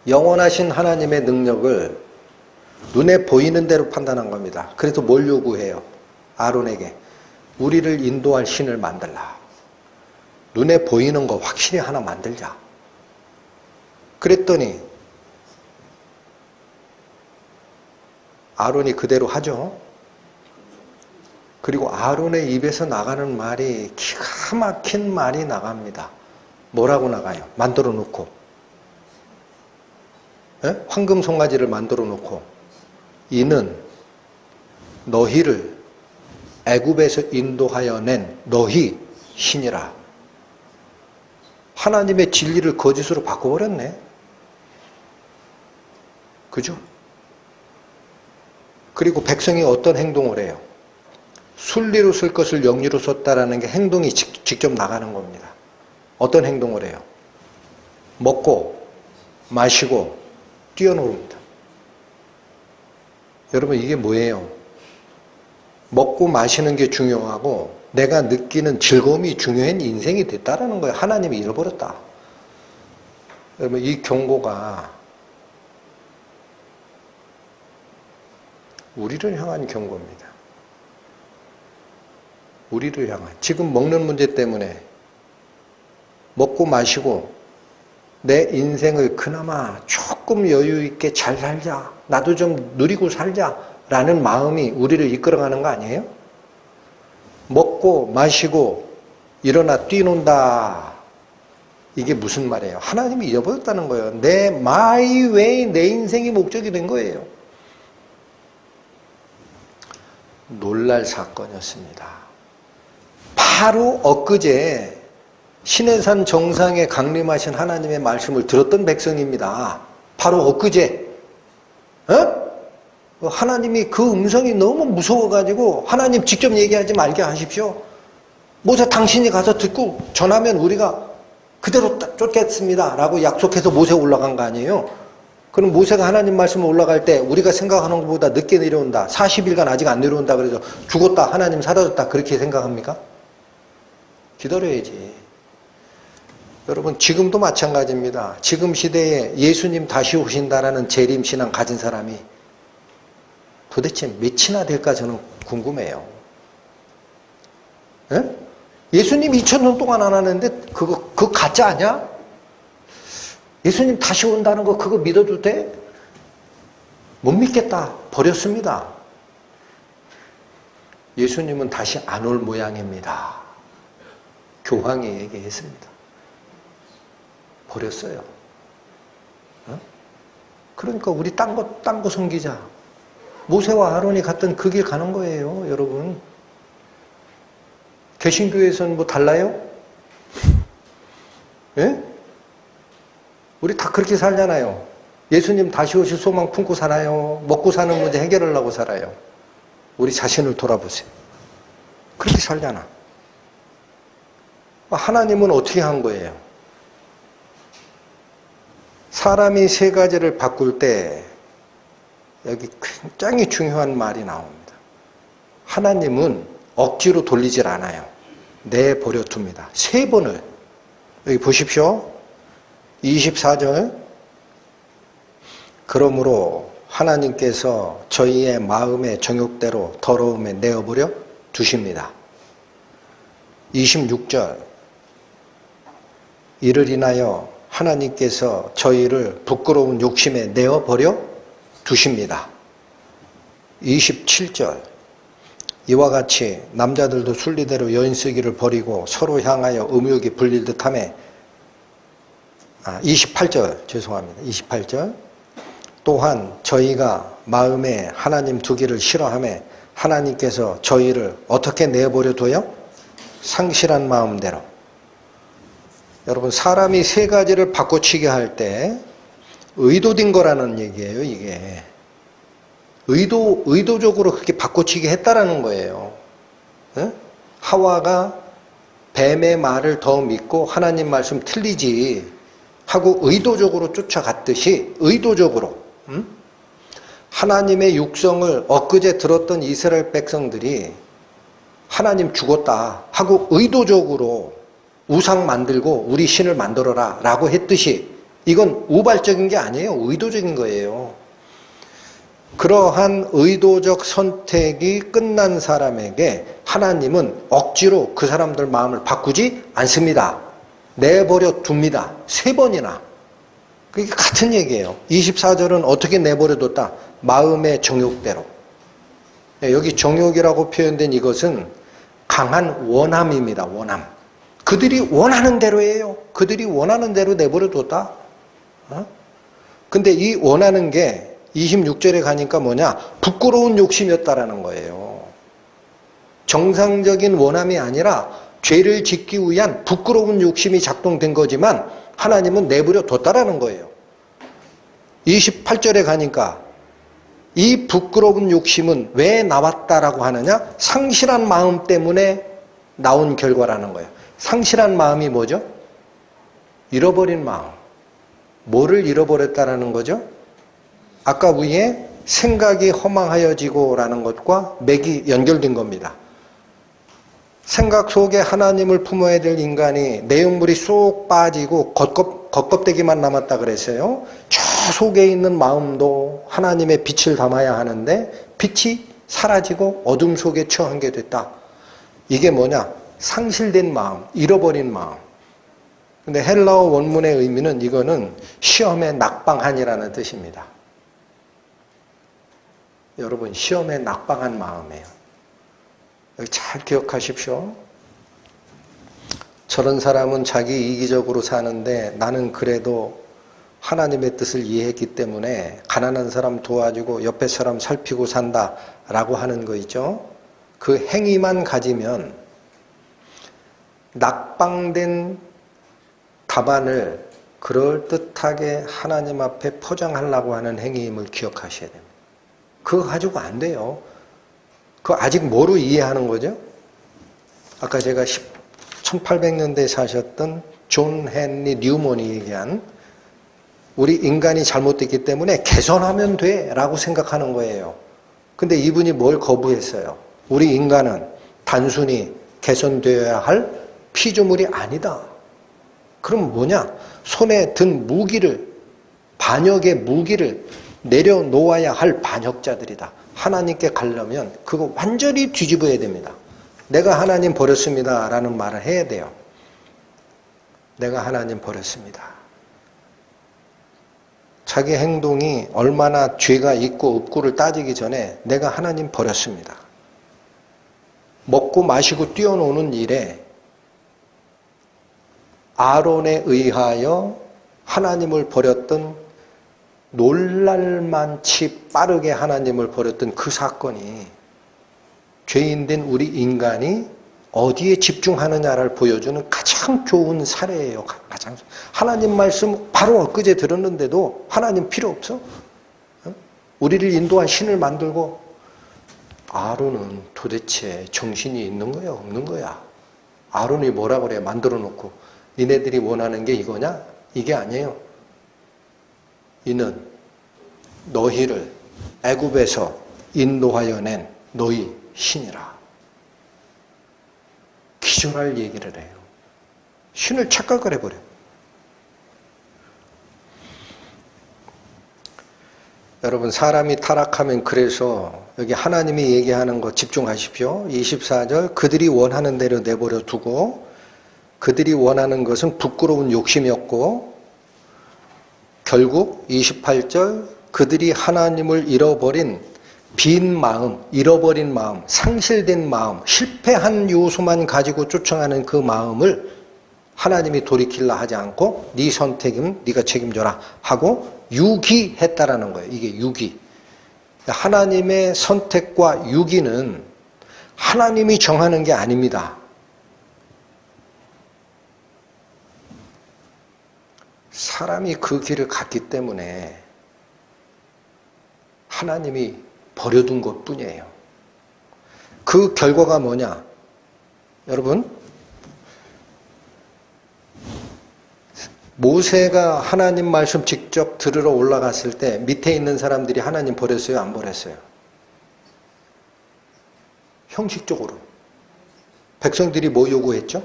영원하신 하나님의 능력을 눈에 보이는 대로 판단한 겁니다. 그래서 뭘 요구해요? 아론에게 우리를 인도할 신을 만들라. 눈에 보이는 거 확실히 하나 만들자. 그랬더니 아론이 그대로 하죠. 그리고 아론의 입에서 나가는 말이 기가 막힌 말이 나갑니다. 뭐라고 나가요? 만들어 놓고 황금 송아지를 만들어 놓고 이는 너희를 애굽에서 인도하여 낸 너희 신이라. 하나님의 진리를 거짓으로 바꿔버렸네. 그죠? 그리고 백성이 어떤 행동을 해요? 순리로 쓸 것을 영리로 썼다라는 게 행동이 직접 나가는 겁니다. 어떤 행동을 해요? 먹고 마시고 뛰어노릅니다. 여러분 이게 뭐예요? 먹고 마시는 게 중요하고 내가 느끼는 즐거움이 중요한 인생이 됐다라는 거예요. 하나님이 잃어버렸다. 여러분 이 경고가 우리를 향한 경고입니다. 우리를 향한. 지금 먹는 문제 때문에 먹고 마시고 내 인생을 그나마 조금 여유 있게 잘 살자. 나도 좀 누리고 살자. 라는 마음이 우리를 이끌어가는 거 아니에요? 먹고 마시고 일어나 뛰논다. 이게 무슨 말이에요? 하나님이 잃어버렸다는 거예요. 내 my way, 내 인생이 목적이 된 거예요. 놀랄 사건이었습니다. 바로 엊그제 시내산 정상에 강림하신 하나님의 말씀을 들었던 백성입니다. 바로 엊그제. 하나님이 그 음성이 너무 무서워가지고 하나님 직접 얘기하지 말게 하십시오. 모세 당신이 가서 듣고 전하면 우리가 그대로 쫓겠습니다. 라고 약속해서 모세 올라간 거 아니에요? 그럼 모세가 하나님 말씀을 올라갈 때 우리가 생각하는 것보다 늦게 내려온다. 40일간 아직 안 내려온다. 그래서 죽었다. 하나님 사라졌다. 그렇게 생각합니까? 기다려야지. 여러분 지금도 마찬가지입니다. 지금 시대에 예수님 다시 오신다라는 재림신앙 가진 사람이 도대체 몇이나 될까 저는 궁금해요. 예? 예수님 2000년 동안 안 하는데 그거 가짜 아니야? 예수님 다시 온다는 거 그거 믿어도 돼? 못 믿겠다. 버렸습니다. 예수님은 다시 안 올 모양입니다. 교황이 얘기했습니다. 버렸어요. 그러니까 우리 딴 거 섬기자. 모세와 아론이 갔던 그 길 가는 거예요, 여러분. 개신교에서는 뭐 달라요? 예? 우리 다 그렇게 살잖아요. 예수님 다시 오실 소망 품고 살아요. 먹고 사는 문제 해결하려고 살아요. 우리 자신을 돌아보세요. 그렇게 살잖아. 하나님은 어떻게 한 거예요? 사람이 세 가지를 바꿀 때 여기 굉장히 중요한 말이 나옵니다. 하나님은 억지로 돌리질 않아요. 내버려 둡니다. 세 번을. 여기 보십시오. 24절. 그러므로 하나님께서 저희의 마음의 정욕대로 더러움에 내어버려 두십니다. 26절. 이를 인하여 하나님께서 저희를 부끄러운 욕심에 내어버려 두십니다. 27절. 이와 같이 남자들도 순리대로 여인 쓰기를 버리고 서로 향하여 음욕이 불릴 듯하며 28절 죄송합니다. 28절. 또한 저희가 마음에 하나님 두기를 싫어하며 하나님께서 저희를 어떻게 내버려 둬요? 상실한 마음대로. 여러분 사람이 세 가지를 바꿔치기 할 때 의도된 거라는 얘기예요. 이게 의도적으로 그렇게 바꿔치기 했다라는 거예요. 네? 하와가 뱀의 말을 더 믿고 하나님 말씀 틀리지 하고 의도적으로 쫓아갔듯이 의도적으로 하나님의 육성을 엊그제 들었던 이스라엘 백성들이 하나님 죽었다 하고 의도적으로 우상 만들고 우리 신을 만들어라 라고 했듯이 이건 우발적인 게 아니에요. 의도적인 거예요. 그러한 의도적 선택이 끝난 사람에게 하나님은 억지로 그 사람들 마음을 바꾸지 않습니다. 내버려 둡니다. 세 번이나. 그게 같은 얘기예요. 24절은 어떻게 내버려 뒀다? 마음의 정욕대로. 여기 정욕이라고 표현된 이것은 강한 원함입니다. 원함. 그들이 원하는 대로예요. 그들이 원하는 대로 내버려 뒀다. 근데 이 원하는 게 26절에 가니까 뭐냐? 부끄러운 욕심이었다라는 거예요. 정상적인 원함이 아니라 죄를 짓기 위한 부끄러운 욕심이 작동된 거지만 하나님은 내버려 뒀다라는 거예요. 28절에 가니까 이 부끄러운 욕심은 왜 나왔다라고 하느냐? 상실한 마음 때문에 나온 결과라는 거예요. 상실한 마음이 뭐죠? 잃어버린 마음. 뭐를 잃어버렸다라는 거죠? 아까 위에 생각이 허망하여지고 라는 것과 맥이 연결된 겁니다. 생각 속에 하나님을 품어야 될 인간이 내용물이 쏙 빠지고 겉껍데기만 남았다 그랬어요. 저 속에 있는 마음도 하나님의 빛을 담아야 하는데 빛이 사라지고 어둠 속에 처한 게 됐다. 이게 뭐냐? 상실된 마음, 잃어버린 마음. 근데 헬라어 원문의 의미는 이거는 시험에 낙방한이라는 뜻입니다. 여러분, 시험에 낙방한 마음이에요. 여기 잘 기억하십시오. 저런 사람은 자기 이기적으로 사는데 나는 그래도 하나님의 뜻을 이해했기 때문에 가난한 사람 도와주고 옆에 사람 살피고 산다라고 하는 거 있죠. 그 행위만 가지면 낙방된 답안을 그럴듯하게 하나님 앞에 포장하려고 하는 행위임을 기억하셔야 됩니다. 그거 가지고 안 돼요. 그거 아직 뭐로 이해하는 거죠? 아까 제가 1800년대에 사셨던 존 헨리 뉴먼이 얘기한 우리 인간이 잘못됐기 때문에 개선하면 돼 라고 생각하는 거예요. 근데 이분이 뭘 거부했어요? 우리 인간은 단순히 개선되어야 할 피조물이 아니다. 그럼 뭐냐? 손에 든 무기를, 반역의 무기를 내려놓아야 할 반역자들이다. 하나님께 가려면 그거 완전히 뒤집어야 됩니다. 내가 하나님 버렸습니다 라는 말을 해야 돼요. 내가 하나님 버렸습니다. 자기 행동이 얼마나 죄가 있고 없고를 따지기 전에 내가 하나님 버렸습니다. 먹고 마시고 뛰어노는 일에 아론에 의하여 하나님을 버렸던 놀랄만치 빠르게 하나님을 버렸던 그 사건이 죄인된 우리 인간이 어디에 집중하느냐를 보여주는 가장 좋은 사례예요. 가장. 하나님 말씀 바로 엊그제 들었는데도 하나님 필요 없어? 우리를 인도한 신을 만들고 아론은 도대체 정신이 있는 거야 없는 거야? 아론이 뭐라 그래? 만들어 놓고 니네들이 원하는 게 이거냐? 이게 아니에요. 이는 너희를 애굽에서 인도하여 낸 너희 신이라. 기절할 얘기를 해요. 신을 착각을 해버려요. 여러분, 사람이 타락하면 그래서 여기 하나님이 얘기하는 거 집중하십시오. 24절 그들이 원하는 대로 내버려 두고 그들이 원하는 것은 부끄러운 욕심이었고 결국 28절 그들이 하나님을 잃어버린 빈 마음, 잃어버린 마음, 상실된 마음, 실패한 요소만 가지고 쫓아가는 그 마음을 하나님이 돌이키려 하지 않고 네 선택은 네가 책임져라 하고 유기했다라는 거예요. 이게 유기. 하나님의 선택과 유기는 하나님이 정하는 게 아닙니다. 사람이 그 길을 갔기 때문에 하나님이 버려둔 것뿐이에요. 그 결과가 뭐냐? 여러분, 모세가 하나님 말씀 직접 들으러 올라갔을 때 밑에 있는 사람들이 하나님 버렸어요? 안 버렸어요? 형식적으로. 백성들이 뭐 요구했죠?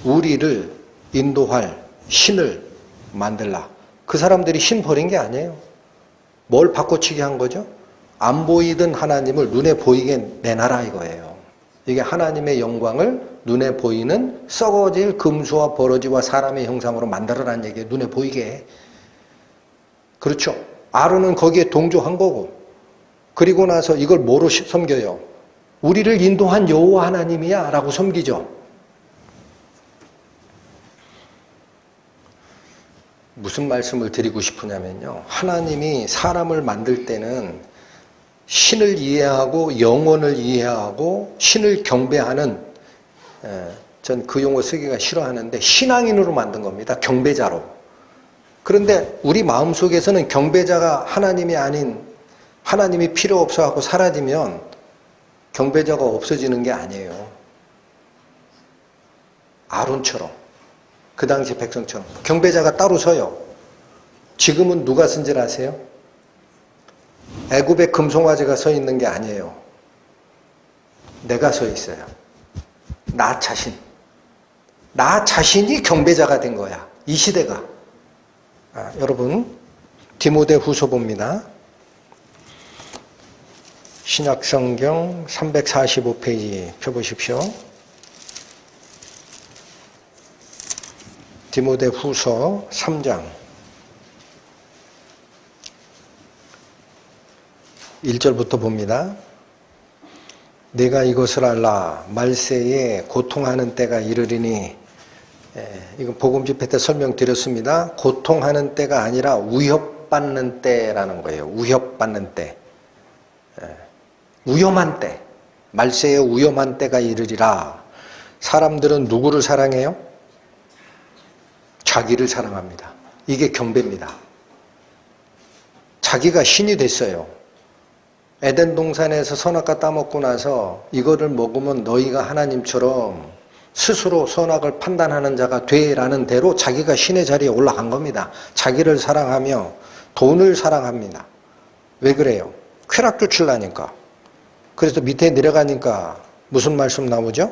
우리를 인도할 신을 만들라. 그 사람들이 신 버린 게 아니에요. 뭘 바꿔치기 한 거죠? 안 보이던 하나님을 눈에 보이게 내놔라 이거예요. 이게 하나님의 영광을 눈에 보이는 썩어질 금수와 버러지와 사람의 형상으로 만들어라는 얘기예요. 눈에 보이게 해. 그렇죠. 아론은 거기에 동조한 거고 그리고 나서 이걸 뭐로 섬겨요? 우리를 인도한 여호와 하나님이야 라고 섬기죠. 무슨 말씀을 드리고 싶으냐면요. 하나님이 사람을 만들 때는 신을 이해하고 영혼을 이해하고 신을 경배하는, 전 그 용어 쓰기가 싫어하는데 신앙인으로 만든 겁니다. 경배자로. 그런데 우리 마음속에서는 경배자가 하나님이 아닌 하나님이 필요 없어 하고 사라지면 경배자가 없어지는 게 아니에요. 아론처럼 그 당시 백성처럼. 경배자가 따로 서요. 지금은 누가 쓴 줄 아세요? 애굽의 금송아지가 서 있는 게 아니에요. 내가 서 있어요. 나 자신. 나 자신이 경배자가 된 거야. 이 시대가. 여러분, 디모데 후서 봅니다. 신약성경 345페이지 펴보십시오. 디모데 후서 3장 1절부터 봅니다. 내가 이것을 알라. 말세에 고통하는 때가 이르리니, 이거 복음 집회 때 설명드렸습니다. 고통하는 때가 아니라 위협받는 때라는 거예요. 위협받는 때. 위험한 때. 말세에 위험한 때가 이르리라. 사람들은 누구를 사랑해요? 자기를 사랑합니다. 이게 경배입니다. 자기가 신이 됐어요. 에덴 동산에서 선악과 따먹고 나서 이거를 먹으면 너희가 하나님처럼 스스로 선악을 판단하는 자가 되라는 대로 자기가 신의 자리에 올라간 겁니다. 자기를 사랑하며 돈을 사랑합니다. 왜 그래요? 쾌락도 칠라니까. 그래서 밑에 내려가니까 무슨 말씀 나오죠?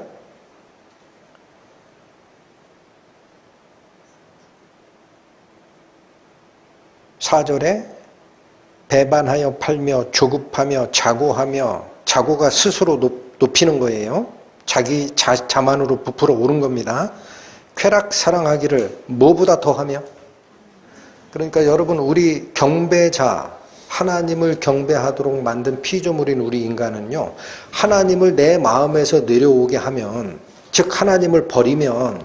사절에 배반하여 팔며 조급하며 자고하며, 자고가 스스로 높이는 거예요. 자기 자만으로 부풀어 오른 겁니다. 쾌락 사랑하기를 뭐보다 더하며. 그러니까 여러분, 우리 경배자, 하나님을 경배하도록 만든 피조물인 우리 인간은요, 하나님을 내 마음에서 내려오게 하면, 즉 하나님을 버리면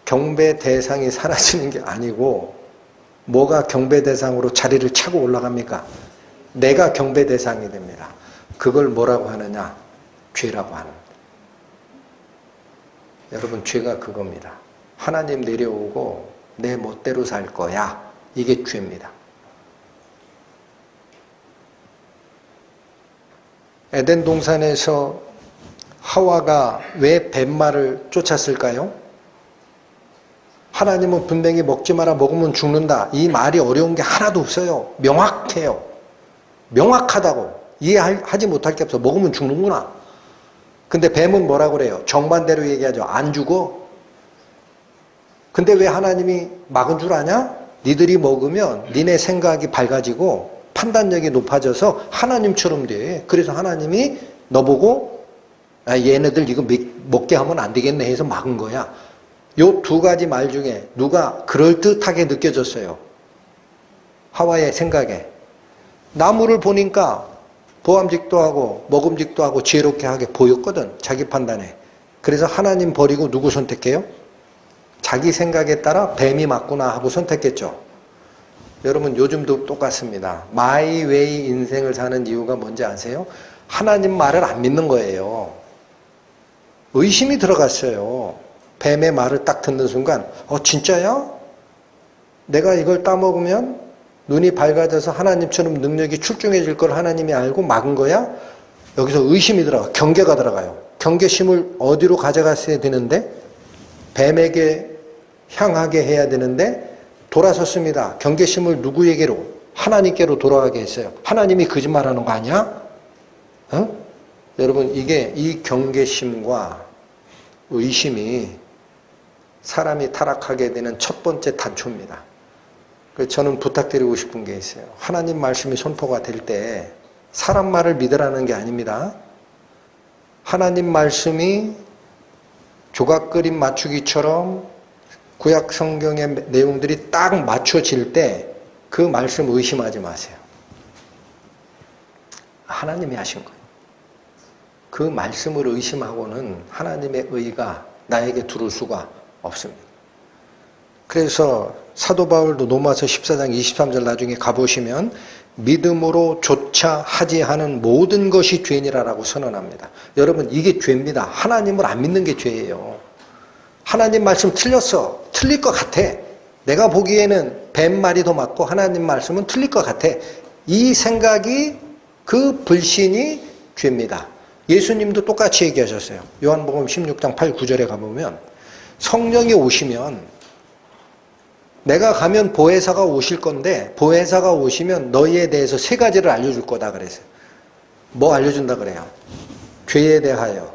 경배 대상이 사라지는 게 아니고, 뭐가 경배 대상으로 자리를 차고 올라갑니까? 내가 경배 대상이 됩니다. 그걸 뭐라고 하느냐? 죄라고 하는. 여러분, 죄가 그겁니다. 하나님 내려오고 내 멋대로 살 거야. 이게 죄입니다. 에덴 동산에서 하와가 왜 뱀말을 쫓았을까요? 하나님은 분명히 먹지 마라, 먹으면 죽는다. 이 말이 어려운 게 하나도 없어요. 명확해요. 명확하다고. 이해하지 못할 게 없어. 먹으면 죽는구나. 근데 뱀은 뭐라고 그래요? 정반대로 얘기하죠. 안 죽어. 근데 왜 하나님이 막은 줄 아냐? 니들이 먹으면 니네 생각이 밝아지고 판단력이 높아져서 하나님처럼 돼. 그래서 하나님이 너보고 얘네들 이거 먹게 하면 안 되겠네 해서 막은 거야. 요 두 가지 말 중에 누가 그럴듯하게 느껴졌어요? 하와의 생각에. 나무를 보니까 보암직도 하고 먹음직도 하고 지혜롭게 하게 보였거든. 자기 판단에. 그래서 하나님 버리고 누구 선택해요? 자기 생각에 따라 뱀이 맞구나 하고 선택했죠. 여러분, 요즘도 똑같습니다. 마이 웨이 인생을 사는 이유가 뭔지 아세요? 하나님 말을 안 믿는 거예요. 의심이 들어갔어요. 뱀의 말을 딱 듣는 순간, 진짜야? 내가 이걸 따먹으면 눈이 밝아져서 하나님처럼 능력이 출중해질 걸 하나님이 알고 막은 거야? 여기서 의심이 들어가, 경계가 들어가요. 경계심을 어디로 가져갔어야 되는데? 뱀에게 향하게 해야 되는데 돌아섰습니다. 경계심을 누구에게로? 하나님께로 돌아가게 했어요. 하나님이 거짓말하는 거 아니야? 여러분, 이게 이 경계심과 의심이 사람이 타락하게 되는 첫 번째 단초입니다. 그래서 저는 부탁드리고 싶은 게 있어요. 하나님 말씀이 선포가 될 때 사람 말을 믿으라는 게 아닙니다. 하나님 말씀이 조각 그림 맞추기처럼 구약 성경의 내용들이 딱 맞춰질 때 그 말씀 의심하지 마세요. 하나님이 하신 거예요. 그 말씀을 의심하고는 하나님의 의가 나에게 들어올 수가 없습니다. 그래서 사도 바울도 로마서 14장 23절 나중에 가보시면 믿음으로 조차 하지 않은 모든 것이 죄니라라고 선언합니다. 여러분, 이게 죄입니다. 하나님을 안 믿는 게 죄예요. 하나님 말씀 틀렸어. 틀릴 것 같아. 내가 보기에는 뱀말이 더 맞고 하나님 말씀은 틀릴 것 같아. 이 생각이, 그 불신이 죄입니다. 예수님도 똑같이 얘기하셨어요. 요한복음 16장 8, 9절에 가보면 성령이 오시면 내가 가면 보혜사가 오실 건데 보혜사가 오시면 너희에 대해서 세 가지를 알려줄 거다 그랬어요. 뭐 알려준다 그래요? 죄에 대하여,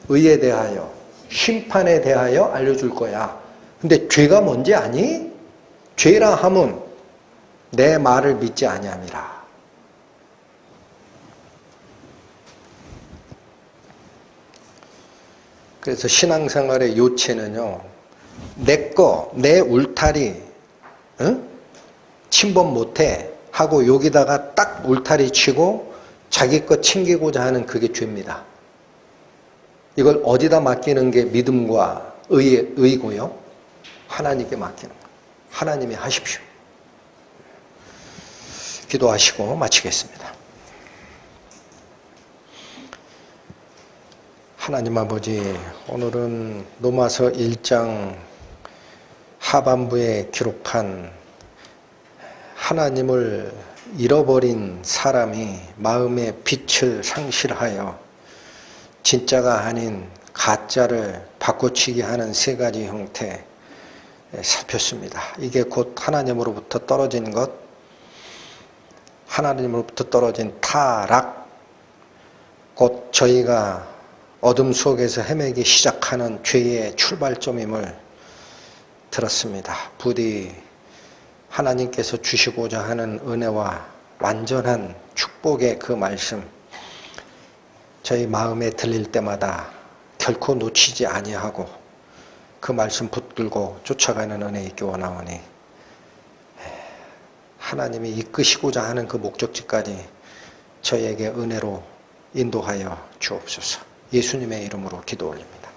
의에 대하여, 심판에 대하여 알려줄 거야. 근데 죄가 뭔지 아니? 죄라 함은 내 말을 믿지 아니함이라. 그래서 신앙생활의 요체는요, 내 울타리, 응? 침범 못해 하고 여기다가 딱 울타리 치고 자기 것 챙기고자 하는 그게 죄입니다. 이걸 어디다 맡기는 게 믿음과 의고요? 하나님께 맡기는 거예요. 하나님이 하십시오. 기도하시고 마치겠습니다. 하나님 아버지, 오늘은 로마서 1장 하반부에 기록한 하나님을 잃어버린 사람이 마음의 빛을 상실하여 진짜가 아닌 가짜를 바꿔치기 하는 세 가지 형태 살폈습니다. 이게 곧 하나님으로부터 떨어진 것, 하나님으로부터 떨어진 타락, 곧 저희가 어둠 속에서 헤매기 시작하는 죄의 출발점임을 들었습니다. 부디 하나님께서 주시고자 하는 은혜와 완전한 축복의 그 말씀, 저희 마음에 들릴 때마다 결코 놓치지 아니하고 그 말씀 붙들고 쫓아가는 은혜 있기 원하오니 하나님이 이끄시고자 하는 그 목적지까지 저에게 은혜로 인도하여 주옵소서. 예수님의 이름으로 기도 올립니다.